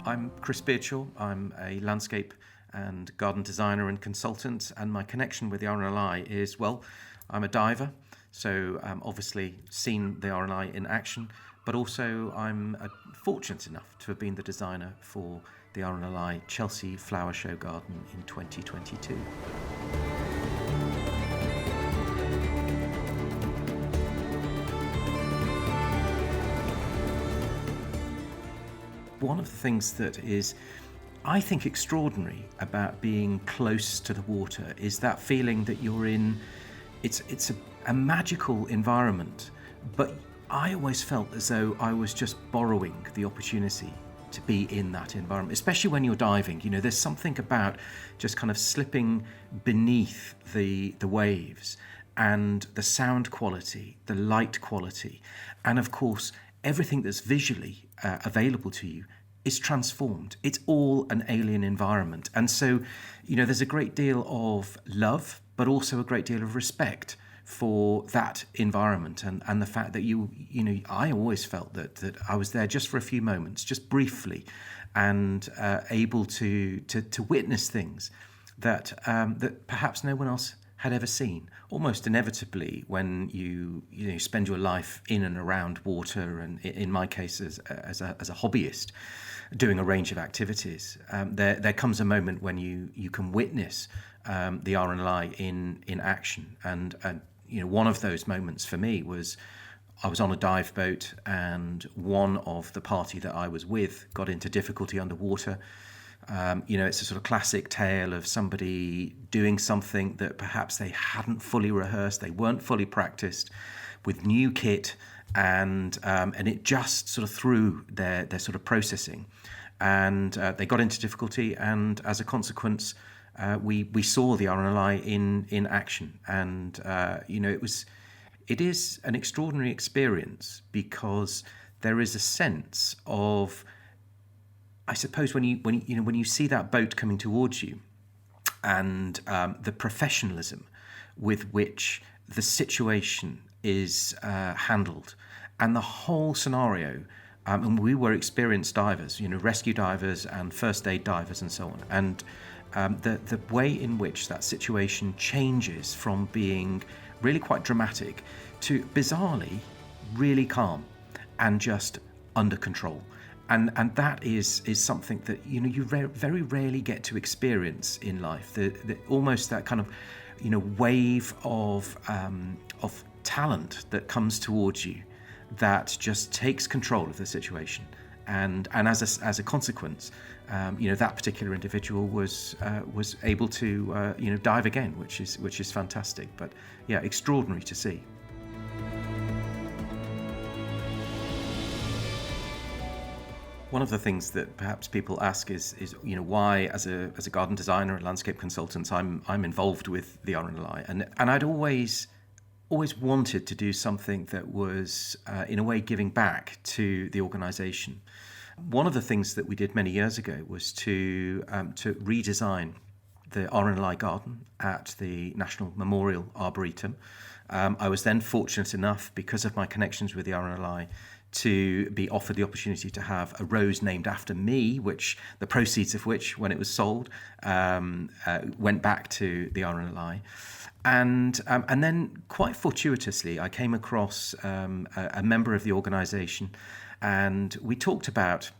I'm Chris Beardshaw. I'm a landscape and garden designer and consultant, and my connection with the RNLI is, well, I'm a diver, so obviously seen the RNLI in action, but also I'm fortunate enough to have been the designer for the RNLI Chelsea Flower Show Garden in 2022. One of the things that is, I think, extraordinary about being close to the water is that feeling that you're in, it's a magical environment, but I always felt as though I was just borrowing the opportunity to be in that environment, especially when you're diving. You know, there's something about just kind of slipping beneath the waves and the sound quality, the light quality, and of course, everything that's visually available to you is transformed. It's all an alien environment. And so, you know, there's a great deal of love, but also a great deal of respect for that environment and the fact that you know, I always felt that I was there just for a few moments, just briefly, and able to witness things that that perhaps no one else had ever seen. Almost inevitably, when you spend your life in and around water, and in my case as a hobbyist, doing a range of activities, there comes a moment when you can witness the RNLI in action. And you know, one of those moments for me was I was on a dive boat, and one of the party that I was with got into difficulty underwater. You know, it's a sort of classic tale of somebody doing something that perhaps they hadn't fully rehearsed, they weren't fully practiced, with new kit, and it just sort of threw their sort of processing, and they got into difficulty, and as a consequence, we saw the RNLI in action, and you know, it is an extraordinary experience because there is a sense of, I suppose, when you see that boat coming towards you, and the professionalism with which the situation is handled, and the whole scenario. And we were experienced divers, rescue divers and first aid divers and so on. And the way in which that situation changes from being really quite dramatic to bizarrely really calm and just under control. And that is something that you very rarely get to experience in life. The almost that kind of wave of talent that comes towards you, that just takes control of the situation, and as a consequence, that particular individual was able to dive again, which is fantastic. But yeah, extraordinary to see. One of the things that perhaps people ask is why, as a garden designer and landscape consultant, I'm involved with the RNLI, and I'd always wanted to do something that was in a way giving back to the organisation. One of the things that we did many years ago was to redesign the RNLI garden at the National Memorial Arboretum. I was then fortunate enough, because of my connections with the RNLI, to be offered the opportunity to have a rose named after me, which the proceeds of which, when it was sold, went back to the RNLI. And then, quite fortuitously, I came across a member of the organisation, and we talked about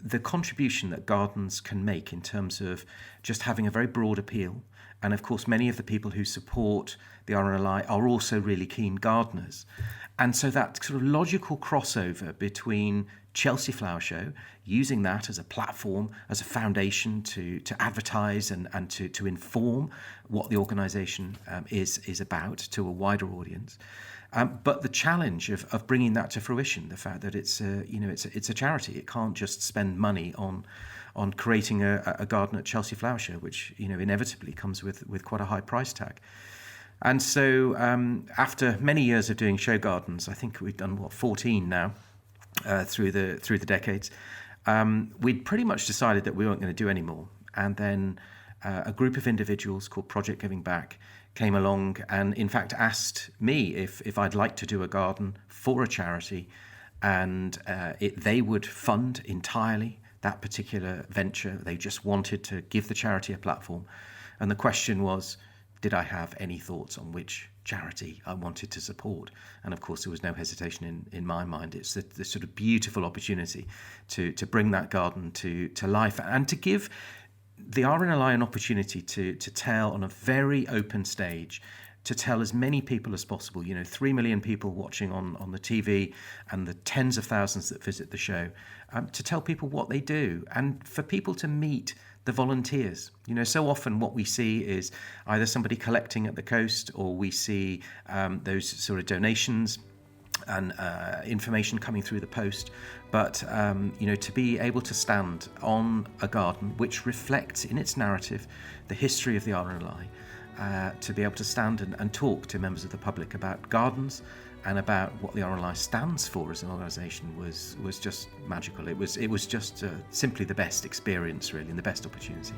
the contribution that gardens can make in terms of just having a very broad appeal. And of course, many of the people who support the RNLI are also really keen gardeners. And so that sort of logical crossover between Chelsea Flower Show, using that as a platform, as a foundation to advertise and to inform what the organisation is about to a wider audience. But the challenge of bringing that to fruition, the fact that it's a charity, it can't just spend money on creating a garden at Chelsea Flower Show, which inevitably comes with quite a high price tag. And so after many years of doing show gardens, I think we've done 14 now through the decades, we'd pretty much decided that we weren't going to do any more. And then a group of individuals called Project Giving Back came along and in fact asked me if I'd like to do a garden for a charity, and they would fund entirely that particular venture. They just wanted to give the charity a platform. And the question was, did I have any thoughts on which charity I wanted to support? And of course, there was no hesitation in my mind. It's the sort of beautiful opportunity to bring that garden to life and to give the RNLI an opportunity to tell on a very open stage, to tell as many people as possible, 3 million people watching on the TV and the tens of thousands that visit the show, to tell people what they do and for people to meet the volunteers. So often what we see is either somebody collecting at the coast, or we see those sort of donations and information coming through the post. But, to be able to stand on a garden which reflects in its narrative the history of the RNLI, to be able to stand and talk to members of the public about gardens and about what the RNLI stands for as an organisation was just magical. It was just simply the best experience, really, and the best opportunity.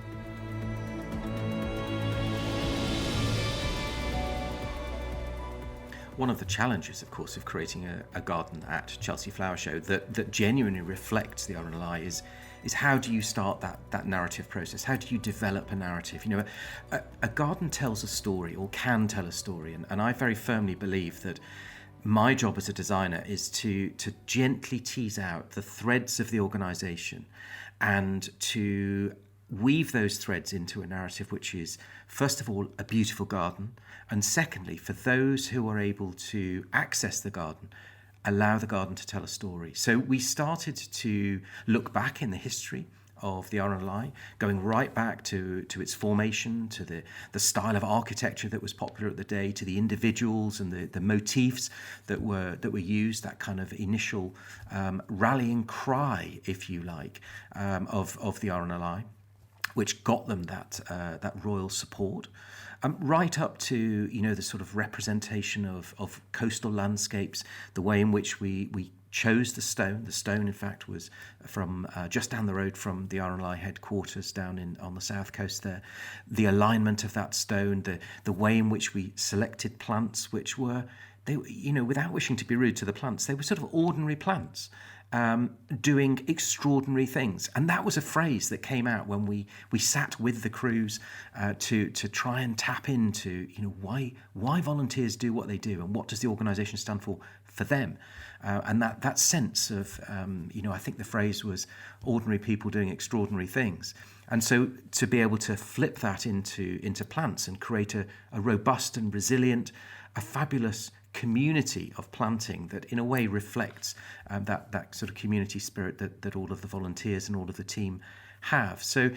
One of the challenges, of course, of creating a garden at Chelsea Flower Show that genuinely reflects the RNLI is how do you start that narrative process? How do you develop a narrative? A garden tells a story, or can tell a story, and I very firmly believe that my job as a designer is to gently tease out the threads of the organisation and to weave those threads into a narrative which is, first of all, a beautiful garden, and secondly, for those who are able to access the garden, allow the garden to tell a story. So we started to look back in the history of the RNLI, going right back to its formation, to the style of architecture that was popular at the day, to the individuals and the motifs that were used, that kind of initial rallying cry, if you like, of the RNLI. which got them that royal support, right up to the sort of representation of coastal landscapes, the way in which we chose the stone. The stone, in fact, was from just down the road from the RNLI headquarters down on the south coast there. The alignment of that stone, the way in which we selected plants, which were, without wishing to be rude to the plants, they were sort of ordinary plants, doing extraordinary things. And that was a phrase that came out when we sat with the crews to try and tap into why volunteers do what they do, and what does the organisation stand for them. And that sense of, I think the phrase was ordinary people doing extraordinary things. And so to be able to flip that into plants and create a robust and resilient, a fabulous community of planting that in a way reflects that sort of community spirit that all of the volunteers and all of the team have. So,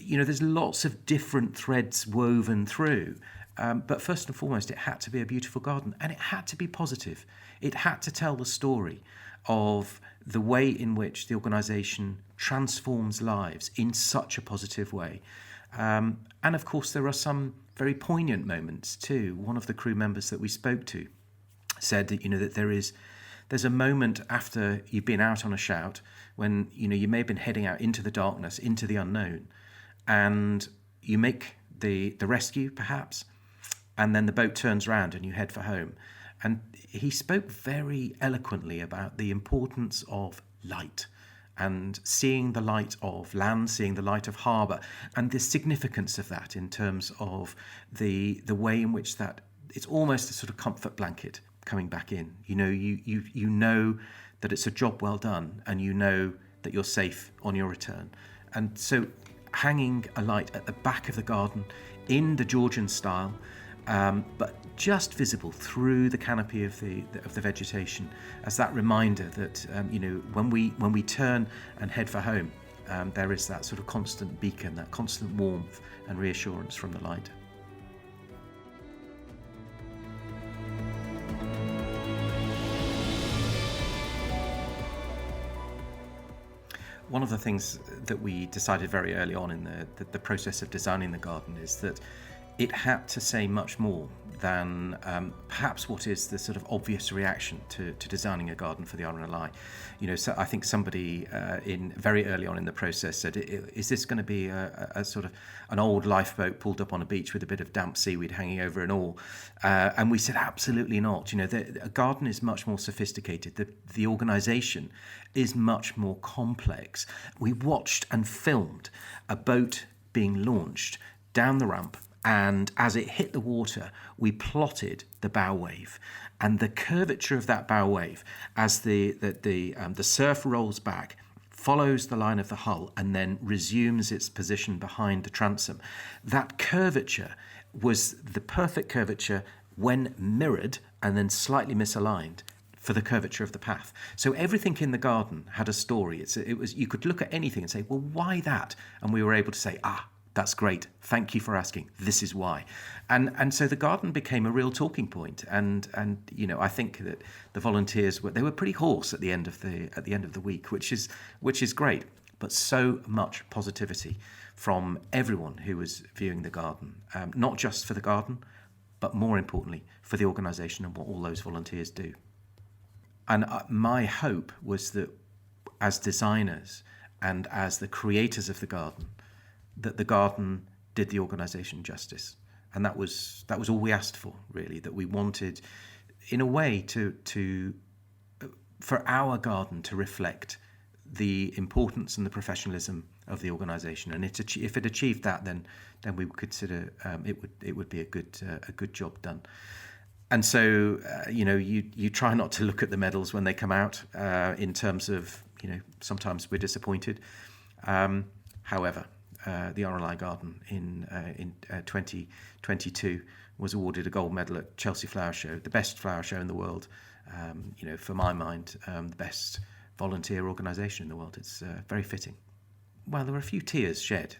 there's lots of different threads woven through. But first and foremost, it had to be a beautiful garden, and it had to be positive. It had to tell the story of the way in which the organisation transforms lives in such a positive way. And of course, there are some very poignant moments too. One of the crew members that we spoke to said that, that there's a moment after you've been out on a shout when, you may have been heading out into the darkness, into the unknown, and you make the rescue perhaps, and then the boat turns around and you head for home. And he spoke very eloquently about the importance of light and seeing the light of land, seeing the light of harbour, and the significance of that in terms of the way in which that it's almost a sort of comfort blanket coming back in. You know that it's a job well done, and you know that you're safe on your return. And so hanging a light at the back of the garden in the Georgian style, but just visible through the canopy of the vegetation, as that reminder that when we turn and head for home, there is that sort of constant beacon, that constant warmth and reassurance from the light. One of the things that we decided very early on in the process of designing the garden is that it had to say much more than perhaps what is the sort of obvious reaction to designing a garden for the RNLI. So I think somebody in very early on in the process said, is this going to be a sort of an old lifeboat pulled up on a beach with a bit of damp seaweed hanging over and all? And we said, absolutely not. A garden is much more sophisticated. The organisation is much more complex. We watched and filmed a boat being launched down the ramp, and as it hit the water, we plotted the bow wave, and the curvature of that bow wave as the surf rolls back, follows the line of the hull, and then resumes its position behind the transom. That curvature was the perfect curvature when mirrored and then slightly misaligned for the curvature of the path. So everything in the garden had a story. It was you could look at anything and say, well, why that? And we were able to say, that's great. Thank you for asking. This is why. And so the garden became a real talking point. And I think that the volunteers were pretty hoarse at the end of the week, which is great. But so much positivity from everyone who was viewing the garden, not just for the garden, but more importantly for the organisation and what all those volunteers do. And my hope was that as designers and as the creators of the garden, that the garden did the organisation justice. And that was all we asked for, really, that we wanted, in a way, for our garden to reflect the importance and the professionalism of the organisation. And if it achieved that, then we would consider it would be a good job done. And so, you try not to look at the medals when they come out, in terms of, sometimes we're disappointed. However, the RNLI Garden in 2022 was awarded a gold medal at Chelsea Flower Show, the best flower show in the world. For my mind, the best volunteer organisation in the world. It's very fitting. Well, there were a few tears shed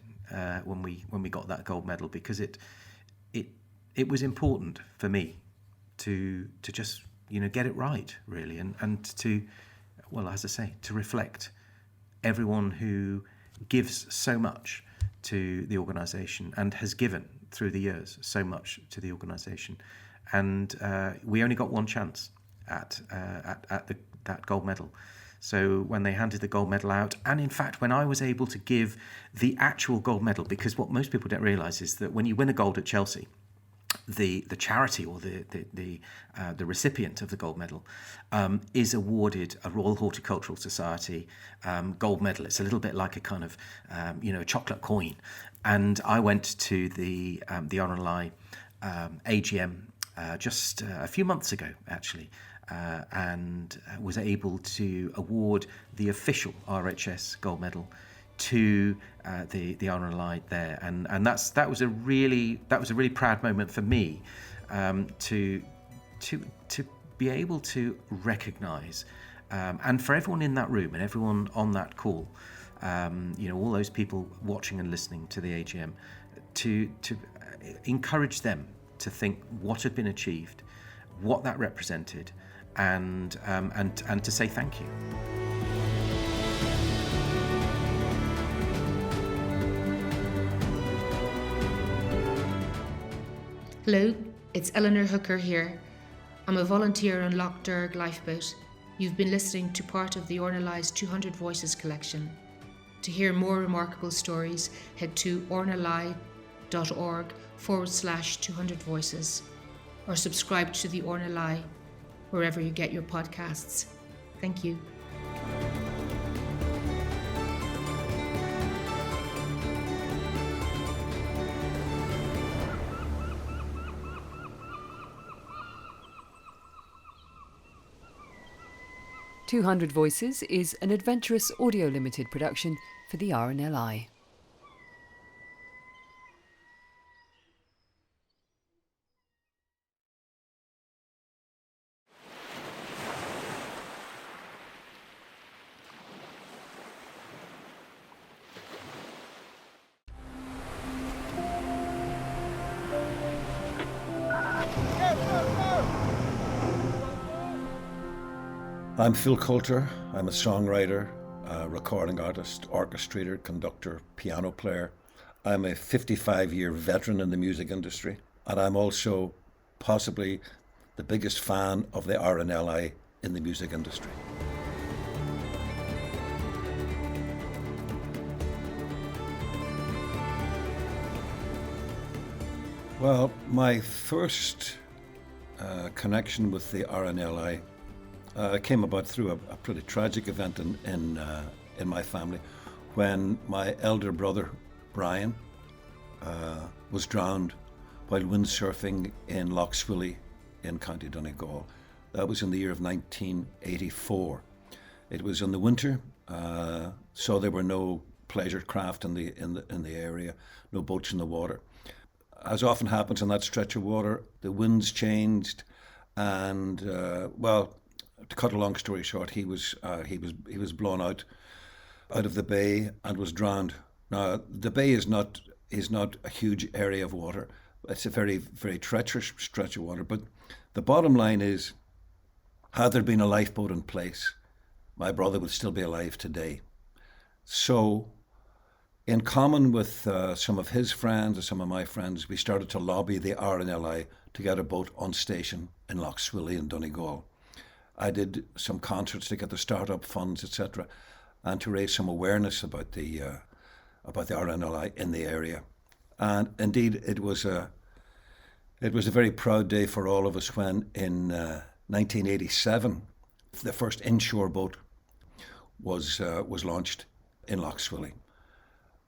when we got that gold medal, because it was important for me to just get it right, really, and to, well, as I say, to reflect everyone who gives so much to the organisation and has given through the years so much to the organisation. And we only got one chance at that gold medal. So when they handed the gold medal out, and in fact when I was able to give the actual gold medal, because what most people don't realise is that when you win a gold at Chelsea, the charity or the recipient of the gold medal is awarded a Royal Horticultural Society gold medal. It's a little bit like a kind of a chocolate coin. And I went to the RNLI AGM just a few months ago, actually, and was able to award the official RHS gold medal to the RNLI there, and that was a really proud moment for me, to be able to recognise, and for everyone in that room and everyone on that call, all those people watching and listening to the AGM, to encourage them to think what had been achieved, what that represented, and to say thank you. Hello, it's Eleanor Hooker here. I'm a volunteer on Loch Derg lifeboat. You've been listening to part of the RNLI's 200 Voices collection. To hear more remarkable stories, head to rnli.org/200 voices or subscribe to the RNLI wherever you get your podcasts. Thank you. "200 Voices" is an adventurous audio limited production for the RNLI. I'm Phil Coulter. I'm a songwriter, a recording artist, orchestrator, conductor, piano player. I'm a 55-year veteran in the music industry, and I'm also possibly the biggest fan of the RNLI in the music industry. Well, my first connection with the RNLI came about through a pretty tragic event in my family, when my elder brother Brian was drowned while windsurfing in Loch Swilly in County Donegal. That was in the year of 1984. It was in the winter, so there were no pleasure craft in the area, no boats in the water. As often happens in that stretch of water, the winds changed, and to cut a long story short, he was blown out of the bay and was drowned. Now, the bay is not a huge area of water. It's a very, very treacherous stretch of water. But the bottom line is, had there been a lifeboat in place, my brother would still be alive today. So, in common with some of his friends and some of my friends, we started to lobby the RNLI to get a boat on station in Loch Swilly in Donegal. I did some concerts to get the startup funds, etc., and to raise some awareness about the RNLI in the area. And indeed, it was a very proud day for all of us when, in 1987, the first inshore boat was launched in Loch Swilly.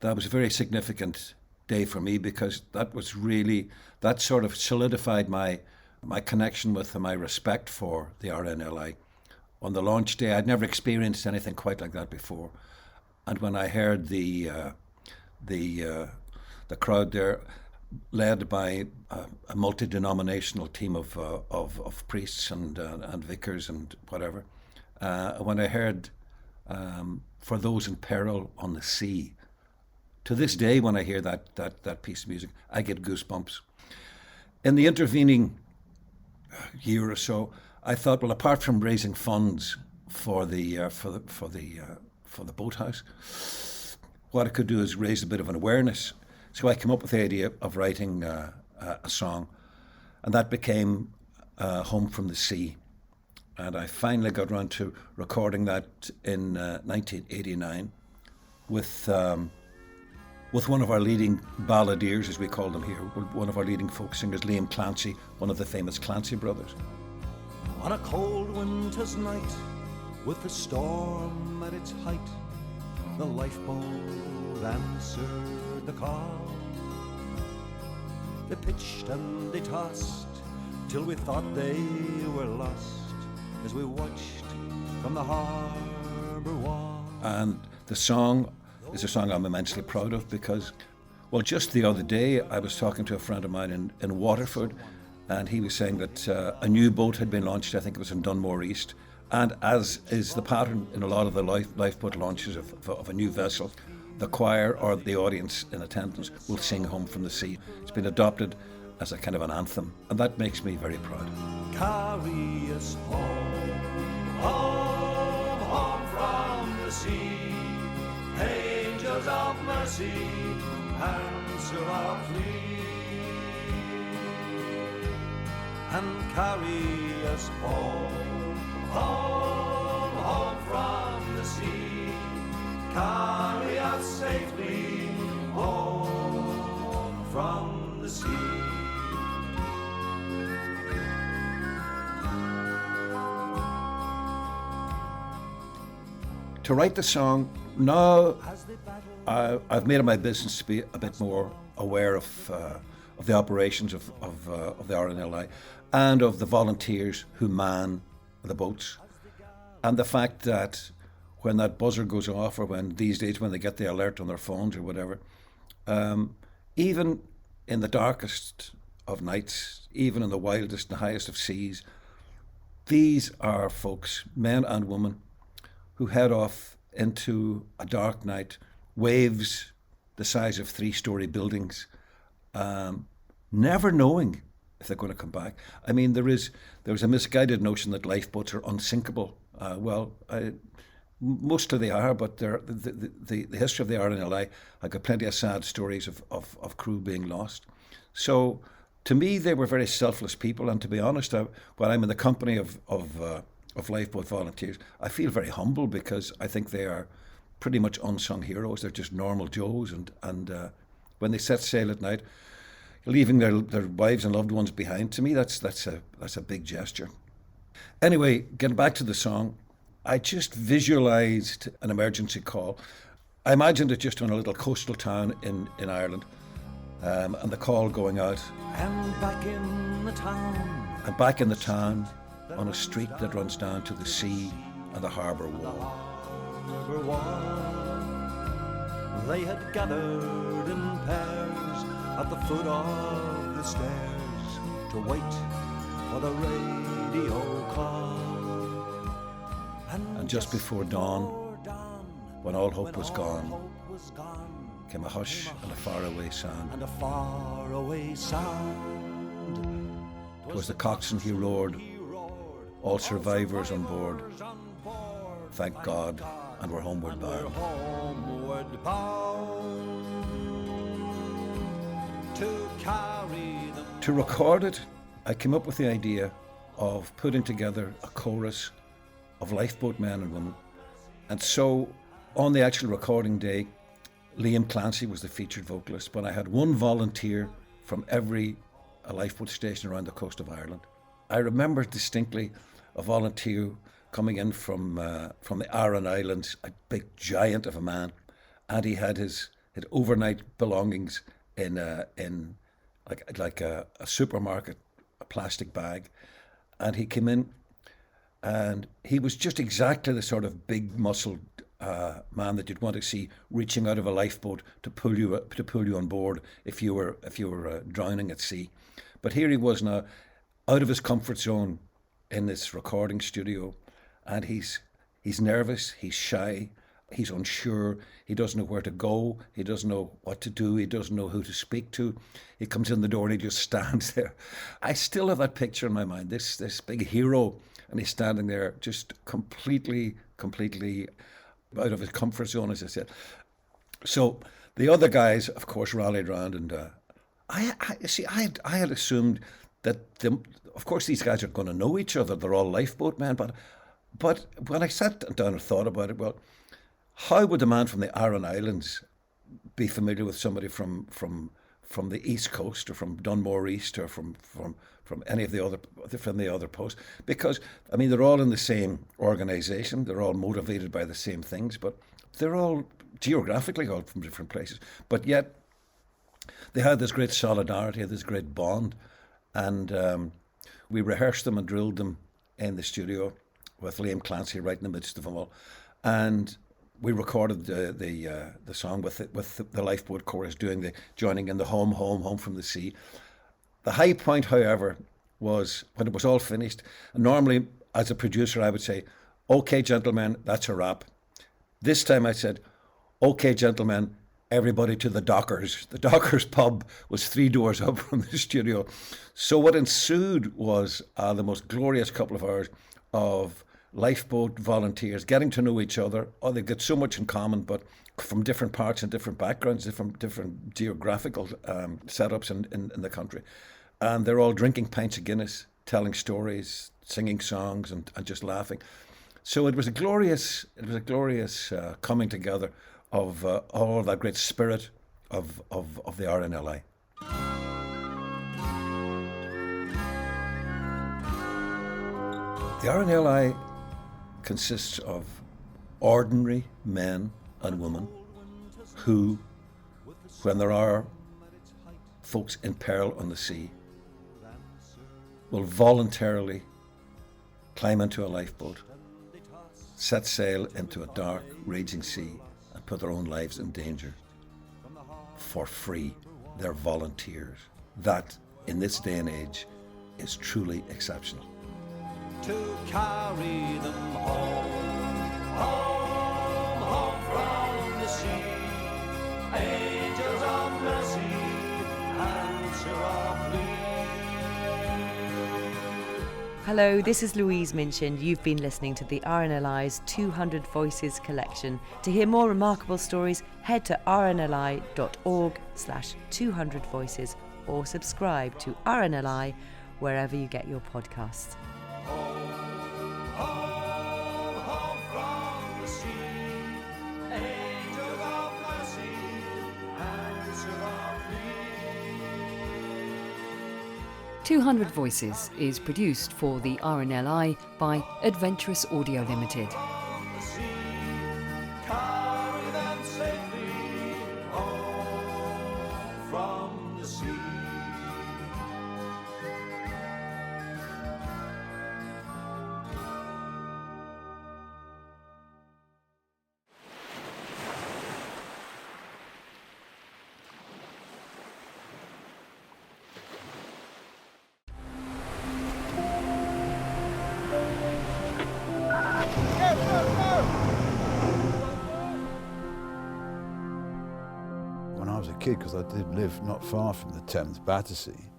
That was a very significant day for me, because that sort of solidified my connection with and my respect for the RNLI. On the launch day, I'd never experienced anything quite like that before. And when I heard the crowd there, led by a multi-denominational team of priests and vicars and whatever, when I heard "For Those in Peril on the Sea," to this day, when I hear that piece of music, I get goosebumps. In the intervening year or so, I thought, well, apart from raising funds for the boathouse, what it could do is raise a bit of an awareness. So I came up with the idea of writing a song, and that became Home from the Sea. And I finally got around to recording that in 1989 with one of our leading balladeers, as we call them here, one of our leading folk singers, Liam Clancy, one of the famous Clancy brothers. On a cold winter's night, with the storm at its height, the lifeboat answered the call. They pitched and they tossed, till we thought they were lost, as we watched from the harbour wall. And the song is a song I'm immensely proud of because, well, just the other day I was talking to a friend of mine in Waterford, and he was saying that a new boat had been launched. I think it was in Dunmore East. And as is the pattern in a lot of the lifeboat launches of a new vessel, the choir or the audience in attendance will sing Home from the Sea. It's been adopted as a kind of an anthem, and that makes me very proud. Carry us home, home, home from the sea. Angels of mercy, answer our plea. And carry us home, home, home from the sea. Carry us safely home from the sea. To write the song, now I've made it my business to be a bit more aware of the operations of the RNLI and of the volunteers who man the boats, and the fact that when that buzzer goes off, or when these days when they get the alert on their phones or whatever, even in the darkest of nights, even in the wildest and highest of seas, these are folks, men and women, who head off into a dark night, waves the size of 3-story buildings, never knowing if they're going to come back. I mean, there's a misguided notion that lifeboats are unsinkable. Mostly they are, but the history of the RNLI, I got plenty of sad stories of crew being lost. So to me, they were very selfless people, and to be honest, when I'm in the company of lifeboat volunteers, I feel very humble because I think they are pretty much unsung heroes. They're just normal Joes, and when they set sail at night, leaving their wives and loved ones behind, to me that's a big gesture. Anyway, getting back to the song, I just visualised an emergency call. I imagined it just on a little coastal town in Ireland, and the call going out. And back in the town. And back in the town, on a street that runs down to the sea and the harbour wall. They had gathered in pairs at the foot of the stairs to wait for the radio call. And just before dawn, when all hope was gone, came a hush and a faraway sound. And a faraway sound. 'Twas the coxswain, he roared, all survivors on board. Thank God, and we're homeward bound. To record it, I came up with the idea of putting together a chorus of lifeboat men and women. And so on the actual recording day, Liam Clancy was the featured vocalist, but I had one volunteer from every lifeboat station around the coast of Ireland. I remember distinctly a volunteer coming in from the Aran Islands, a big giant of a man, and he had his overnight belongings in a supermarket, a plastic bag, and he came in, and he was just exactly the sort of big muscled man that you'd want to see reaching out of a lifeboat to pull you on board if you were drowning at sea. But here he was now, out of his comfort zone in this recording studio, and he's nervous, he's shy, he's unsure, he doesn't know where to go, he doesn't know what to do, he doesn't know who to speak to. He comes in the door and he just stands there. I still have that picture in my mind, this big hero, and he's standing there just completely out of his comfort zone, as I said. So the other guys, of course, rallied around, and I had assumed that of course these guys are going to know each other. They're all lifeboat men, but when I sat down and thought about it, well, how would a man from the Aran Islands be familiar with somebody from the East Coast, or from Dunmore East, or from any of the other posts? Because I mean, they're all in the same organisation. They're all motivated by the same things, but they're all geographically all from different places. But yet they had this great solidarity, this great bond, and we rehearsed them and drilled them in the studio with Liam Clancy right in the midst of them all, and we recorded the song with the lifeboat chorus joining in the home from the sea. The high point, however, was when it was all finished. And normally, as a producer, I would say, "Okay, gentlemen, that's a wrap." This time I said, "Okay, gentlemen, everybody to the Dockers." The Dockers pub was 3 doors up from the studio. So what ensued was the most glorious couple of hours of lifeboat volunteers getting to know each other. Oh, they've got so much in common, but from different parts and different backgrounds, different geographical setups in the country. And they're all drinking pints of Guinness, telling stories, singing songs, and just laughing. So it was a glorious coming together of all that great spirit of the RNLI. The RNLI consists of ordinary men and women who, when there are folks in peril on the sea, will voluntarily climb into a lifeboat, set sail into a dark, raging sea, and put their own lives in danger for free. They're volunteers. That, in this day and age, is truly exceptional. To carry them home from the sea. Angels of mercy, answer our plea. Hello, this is Louise Minchin. You've been listening to the RNLI's 200 Voices collection. To hear more remarkable stories, head to rnli.org/200 voices or subscribe to RNLI wherever you get your podcasts. Home from the sea. Angels of mercy, answer our plea. 200 Voices is produced for the RNLI by Adventurous Audio Limited. Carry them safely home from the sea. When I was a kid, because I did live not far from the Thames, Battersea,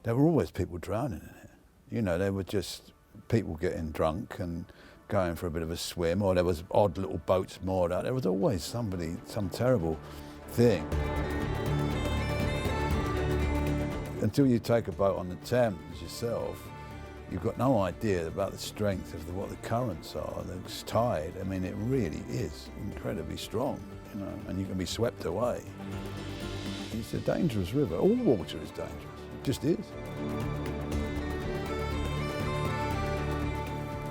there were always people drowning in it. You know, there were just people getting drunk and going for a bit of a swim, or there was odd little boats moored out. There was always somebody, some terrible thing. Until you take a boat on the Thames yourself, you've got no idea about the strength of what the currents are, the tide. I mean, it really is incredibly strong, you know, and you can be swept away. It's a dangerous river. All water is dangerous. It just is.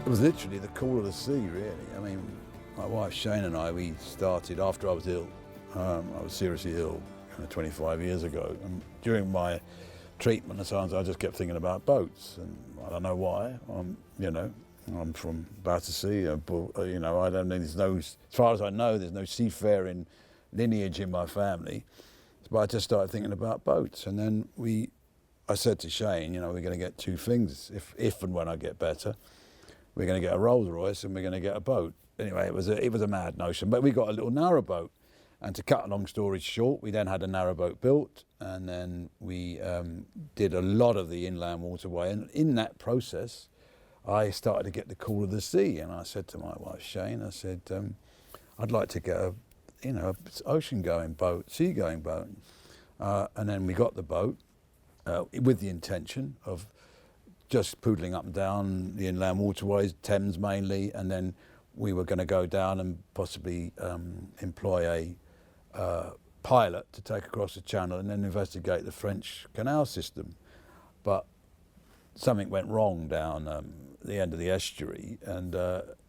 It was literally the call of the sea, really. I mean, my wife Shane and I, we started after I was ill. I was seriously ill 25 years ago. And during my treatment, sometimes I just kept thinking about boats, and I don't know why. You know, I'm from Battersea, you know, I don't know, as far as I know, there's no seafaring lineage in my family. But I just started thinking about boats, and then I said to Shane, you know, we're going to get two things if and when I get better. We're going to get a Rolls Royce and we're going to get a boat. Anyway, it was a mad notion, but we got a little narrowboat. And to cut a long story short, we then had a narrowboat built, and then we did a lot of the inland waterway. And in that process, I started to get the call of the sea. And I said to my wife Shane, I said, I'd like to get you know, ocean-going boat, sea-going boat. And then we got the boat with the intention of just poodling up and down the inland waterways, Thames mainly, and then we were going to go down and possibly employ a pilot to take across the channel and then investigate the French canal system. But something went wrong down the end of the estuary, and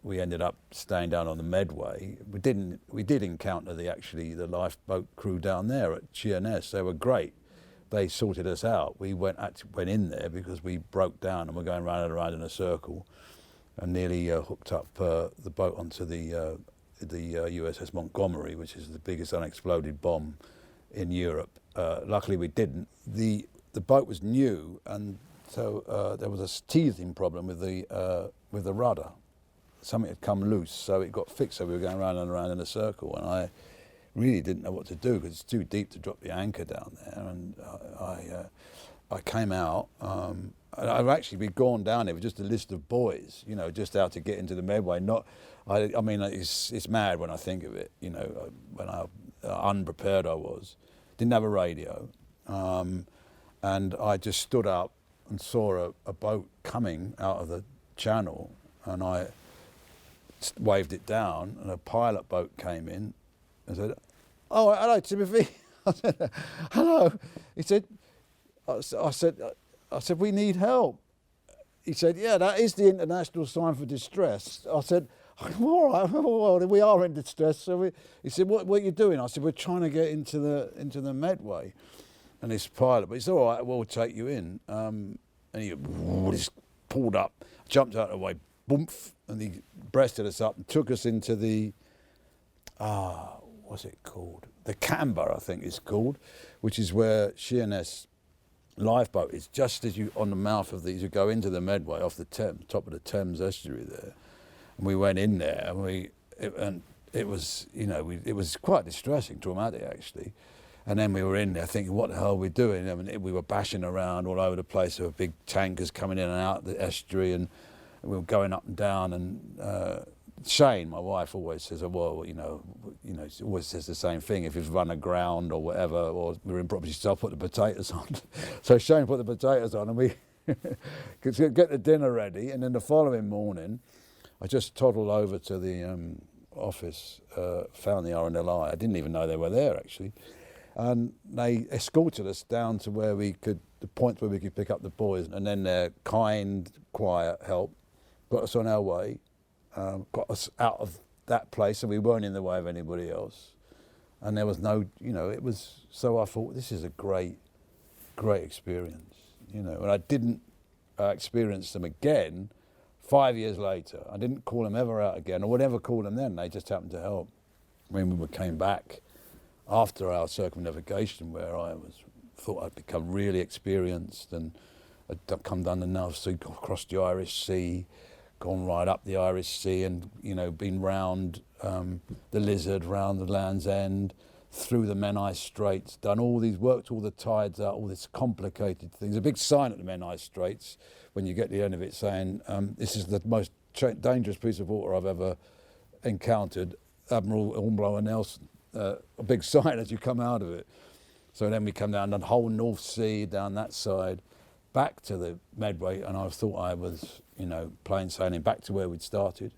we ended up staying down on the Medway. We did encounter the lifeboat crew down there at Sheerness. They were great. They sorted us out. We went in there because we broke down and were going round and around in a circle, and nearly hooked up the boat onto the USS Montgomery, which is the biggest unexploded bomb in Europe. Luckily, we didn't. The boat was new, and so there was a teething problem with the rudder. Something had come loose, so it got fixed. So we were going round and around in a circle, and I really didn't know what to do because it's too deep to drop the anchor down there. And I came out. We'd gone down there with just a list of boys, you know, just out to get into the Medway. I mean, it's mad when I think of it, you know, how unprepared I was. Didn't have a radio, and I just stood up and saw a boat coming out of the channel, and I waved it down, and a pilot boat came in and said, "Oh, hello, Timothy." I said, "Hello." He said, I said, "We need help." He said, "Yeah, that is the international sign for distress." I said, "All right, well, we are in distress." So he said, "What are you doing?" I said, "We're trying to get into the Medway." And this pilot, but he said, "All right, we'll take you in." And he just pulled up, jumped out of the way, boomf, and he breasted us up and took us into the, what's it called? The Camber, I think it's called, which is where Sheerness lifeboat is, just as you on the mouth of these, you go into the Medway off the Thames, top of the Thames estuary there. And we went in there, and it was, you know, it was quite distressing, traumatic actually. And then we were in there thinking, what the hell are we doing? I mean, we were bashing around all over the place. There were big tankers coming in and out of the estuary, and we were going up and down. And Shane, my wife, always says, well, you know, she always says the same thing. If you've run aground or whatever, or we're in property, so I'll put the potatoes on. So Shane put the potatoes on, and we could get the dinner ready. And then the following morning, I just toddled over to the office, found the RNLI. I didn't even know they were there, actually. And they escorted us down to the point where we could pick up the boys. And then their kind, quiet help got us on our way, got us out of that place, so we weren't in the way of anybody else. And there was no, you know, it was, so I thought, this is a great, great experience, you know. And I didn't experience them again 5 years later. I didn't call them ever out again. I would never call them then. They just happened to help. When we came back after our circumnavigation, where I thought I'd become really experienced, and I'd come down the North Sea, across the Irish Sea, gone right up the Irish Sea, and, you know, been round the Lizard, round the Land's End, through the Menai Straits, done all these, worked all the tides out, all this complicated things. A big sign at the Menai Straits when you get to the end of it saying, this is the most dangerous piece of water I've ever encountered, Admiral Hornblower Nelson. A big sign as you come out of it. So then we come down the whole North Sea, down that side, back to the Medway, and I thought I was, you know, plain sailing back to where we'd started.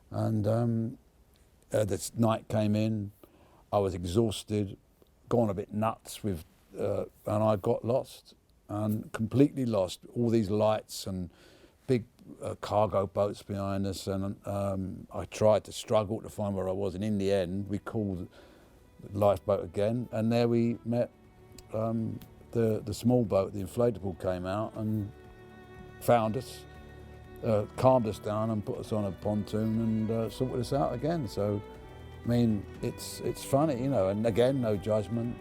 And this night came in, I was exhausted, gone a bit nuts with, and I got lost, and completely lost. All these lights and big cargo boats behind us, and I tried to struggle to find where I was, and in the end we called the lifeboat again, and there we met the small boat, the inflatable, came out and found us, calmed us down and put us on a pontoon and sorted us out again. So, I mean, it's funny, you know, and again, no judgment.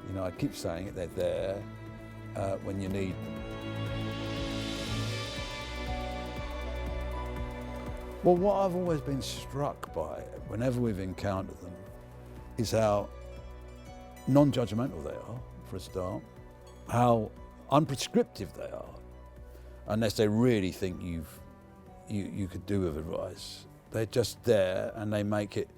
You know, I keep saying it, they're there when you need them. Well, what I've always been struck by whenever we've encountered them is how non-judgmental they are, for a start, how unprescriptive they are, unless they really think you could do with advice. They're just there, and they make it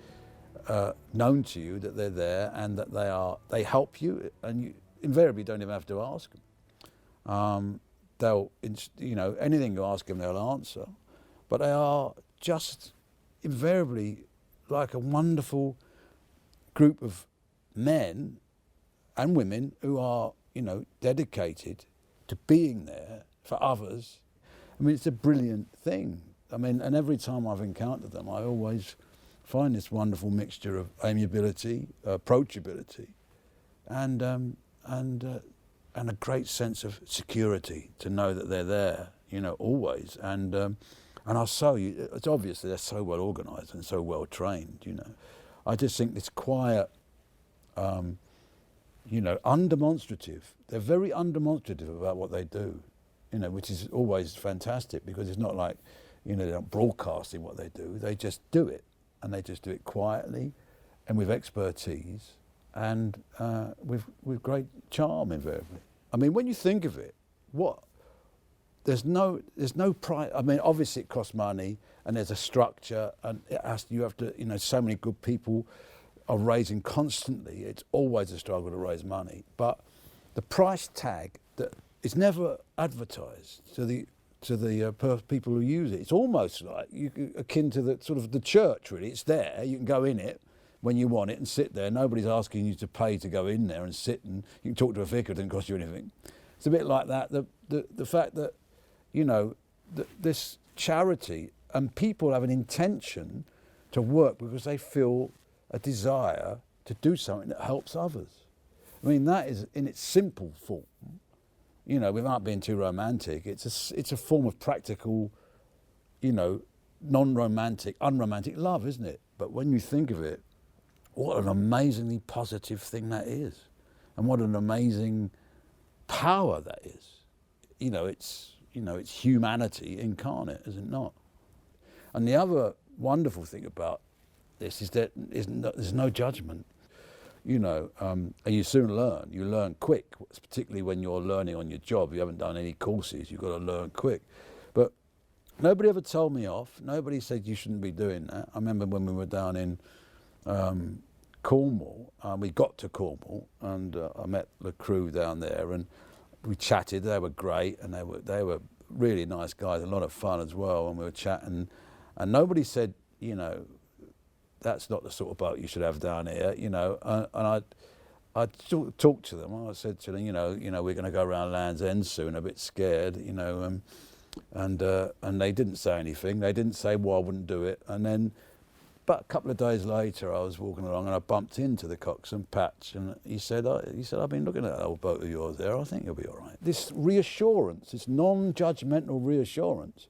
known to you that they're there and that they help you, and you invariably don't even have to ask them. They'll, anything you ask them, they'll answer. But they are just invariably like a wonderful group of men and women who are, dedicated to being there for others. I mean, it's a brilliant thing. I mean, and every time I've encountered them, I always find this wonderful mixture of amiability, approachability, and a great sense of security to know that they're there, always. And it's obvious they're so well organised and so well trained, I just think this quiet, undemonstrative. They're very undemonstrative about what they do, which is always fantastic, because it's not like, they're not broadcasting what they do. They just do it, and they just do it quietly and with expertise and with great charm, invariably. I mean, when you think of it, there's no price. I mean, obviously it costs money, and there's a structure, and you have to, so many good people are raising constantly. It's always a struggle to raise money, but the price tag that is never advertised to the people who use it. It's almost like akin to the sort of the church, really. It's there. You can go in it when you want it and sit there. Nobody's asking you to pay to go in there and sit, and you can talk to a vicar. It doesn't cost you anything. It's a bit like that. The fact that, this charity, and people have an intention to work because they feel a desire to do something that helps others. I mean, that is in its simple form. Without being too romantic, it's a form of practical, non-romantic, unromantic love, isn't it? But when you think of it, what an amazingly positive thing that is, and what an amazing power that is. It's humanity incarnate, is it not? And the other wonderful thing about this is that there's no judgment. And you soon learn. You learn quick, particularly when you're learning on your job. You haven't done any courses. You've got to learn quick. But nobody ever told me off. Nobody said you shouldn't be doing that. I remember when we were down in Cornwall. We got to Cornwall, and I met the crew down there, and we chatted. They were great, and they were really nice guys. A lot of fun as well. And we were chatting, and nobody said, that's not the sort of boat you should have down here, and I talked to them. I said to them, we're going to go around Land's End soon, a bit scared, and they didn't say anything. They didn't say, well, I wouldn't do it. And then, but a couple of days later, I was walking along and I bumped into the coxswain, Patch, and he said, I've been looking at that old boat of yours there. I think you'll be all right. This reassurance, this non-judgmental reassurance.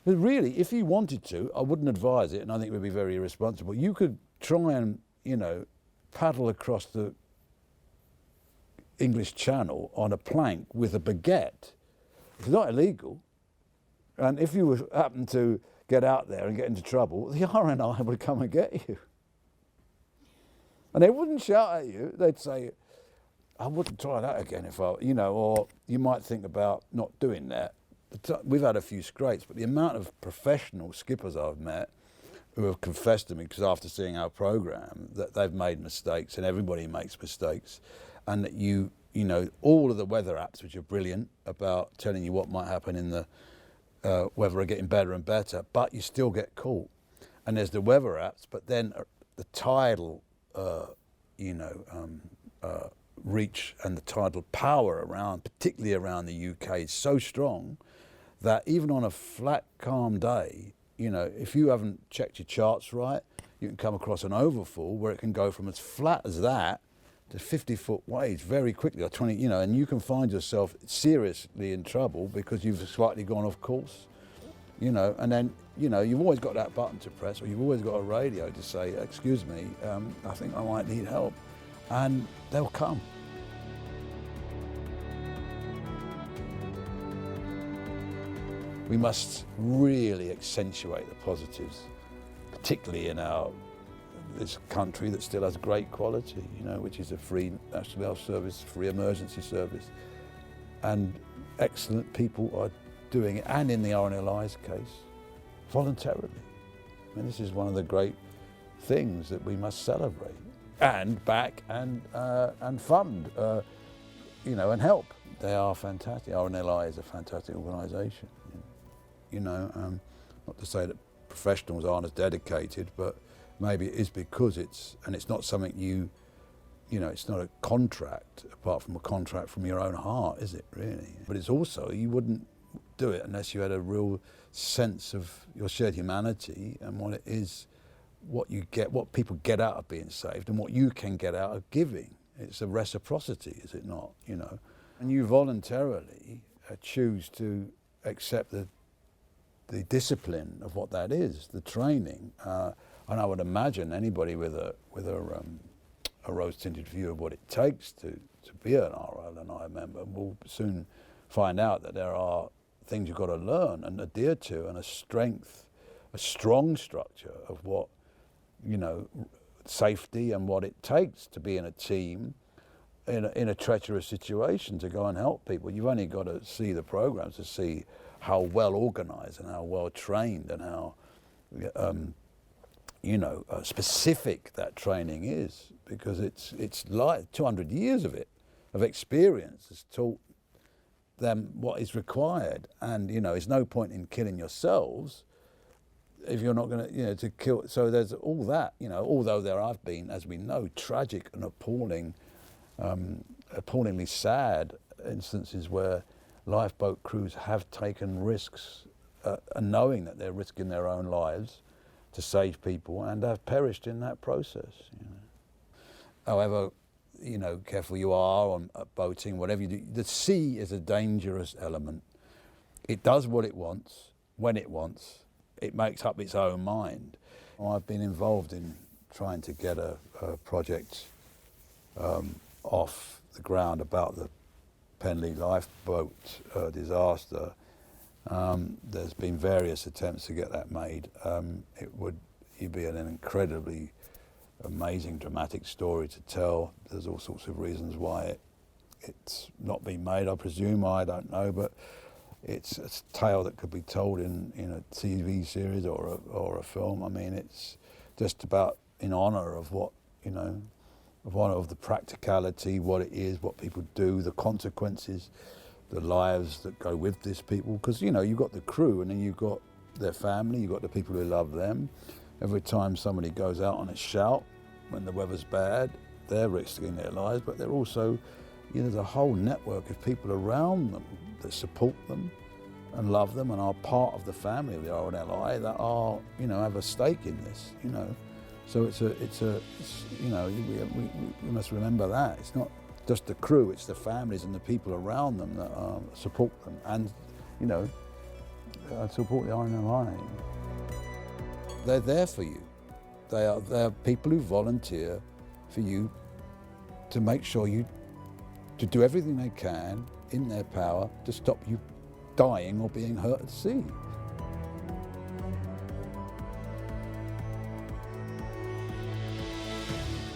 But really, if you wanted to, I wouldn't advise it, and I think it would be very irresponsible. You could try and, paddle across the English Channel on a plank with a baguette. It's not illegal. And if you happen to get out there and get into trouble, the RNLI would come and get you. And they wouldn't shout at you. They'd say, I wouldn't try that again if I, or you might think about not doing that. We've had a few scrapes, but the amount of professional skippers I've met who have confessed to me, because after seeing our programme, that they've made mistakes, and everybody makes mistakes, and that all of the weather apps, which are brilliant about telling you what might happen in the weather, are getting better and better, but you still get caught. And there's the weather apps, but then the tidal, reach and the tidal power around, particularly around the UK, is so strong that even on a flat, calm day, if you haven't checked your charts right, you can come across an overfall where it can go from as flat as that to 50-foot waves very quickly, or 20, and you can find yourself seriously in trouble because you've slightly gone off course, and then, you've always got that button to press, or you've always got a radio to say, excuse me, I think I might need help, and they'll come. We must really accentuate the positives, particularly in this country that still has great quality, which is a free National Health Service, free emergency service, and excellent people are doing it, and in the RNLI's case, voluntarily. I mean, this is one of the great things that we must celebrate and back and fund, and help. They are fantastic. RNLI is a fantastic organisation. Not to say that professionals aren't as dedicated, but maybe it is because it's not something it's not a contract, apart from a contract from your own heart, is it really? But it's also, you wouldn't do it unless you had a real sense of your shared humanity and what it is, what people get out of being saved and what you can get out of giving. It's a reciprocity, is it not? And you voluntarily choose to accept the discipline of what that is, the training. And I would imagine anybody with a rose-tinted view of what it takes to be an RNLI member will soon find out that there are things you've got to learn and adhere to, and a strong structure of what, safety and what it takes to be in a team in a treacherous situation to go and help people. You've only got to see the programs to see how well organised and how well trained and how specific that training is, because it's like 200 years of experience has taught them what is required. And it's no point in killing yourselves if you're not going to kill. So there's all that, although there have been, as we know, tragic and appallingly sad instances where lifeboat crews have taken risks, knowing that they're risking their own lives to save people, and have perished in that process. However, careful you are on boating, whatever you do, the sea is a dangerous element. It does what it wants, when it wants. It makes up its own mind. I've been involved in trying to get a project off the ground about the Penley lifeboat disaster. There's been various attempts to get that made. It'd be an incredibly amazing, dramatic story to tell. There's all sorts of reasons why it's not been made, I presume. I don't know, but it's a tale that could be told in a TV series or a film. I mean, it's just about in honour of what, of the practicality, what it is, what people do, the consequences, the lives that go with this people. Because, you've got the crew, and then you've got their family, you've got the people who love them. Every time somebody goes out on a shout when the weather's bad, they're risking their lives, but they're also, there's a whole network of people around them that support them and love them and are part of the family of the RNLI that are, have a stake in this, So we must remember that. It's not just the crew, it's the families and the people around them that support them and, support the RNLI. They're there for you. They are people who volunteer for you to make sure to do everything they can in their power to stop you dying or being hurt at sea.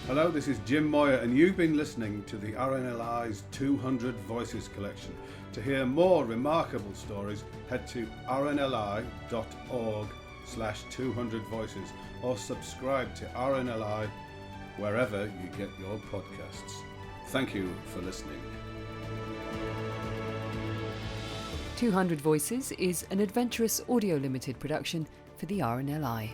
Hello, this is Jim Moyer, and you've been listening to the RNLI's 200 Voices collection. To hear more remarkable stories, head to rnli.org/200 voices or subscribe to RNLI wherever you get your podcasts. Thank you for listening. 200 Voices is an adventurous audio limited production for the RNLI.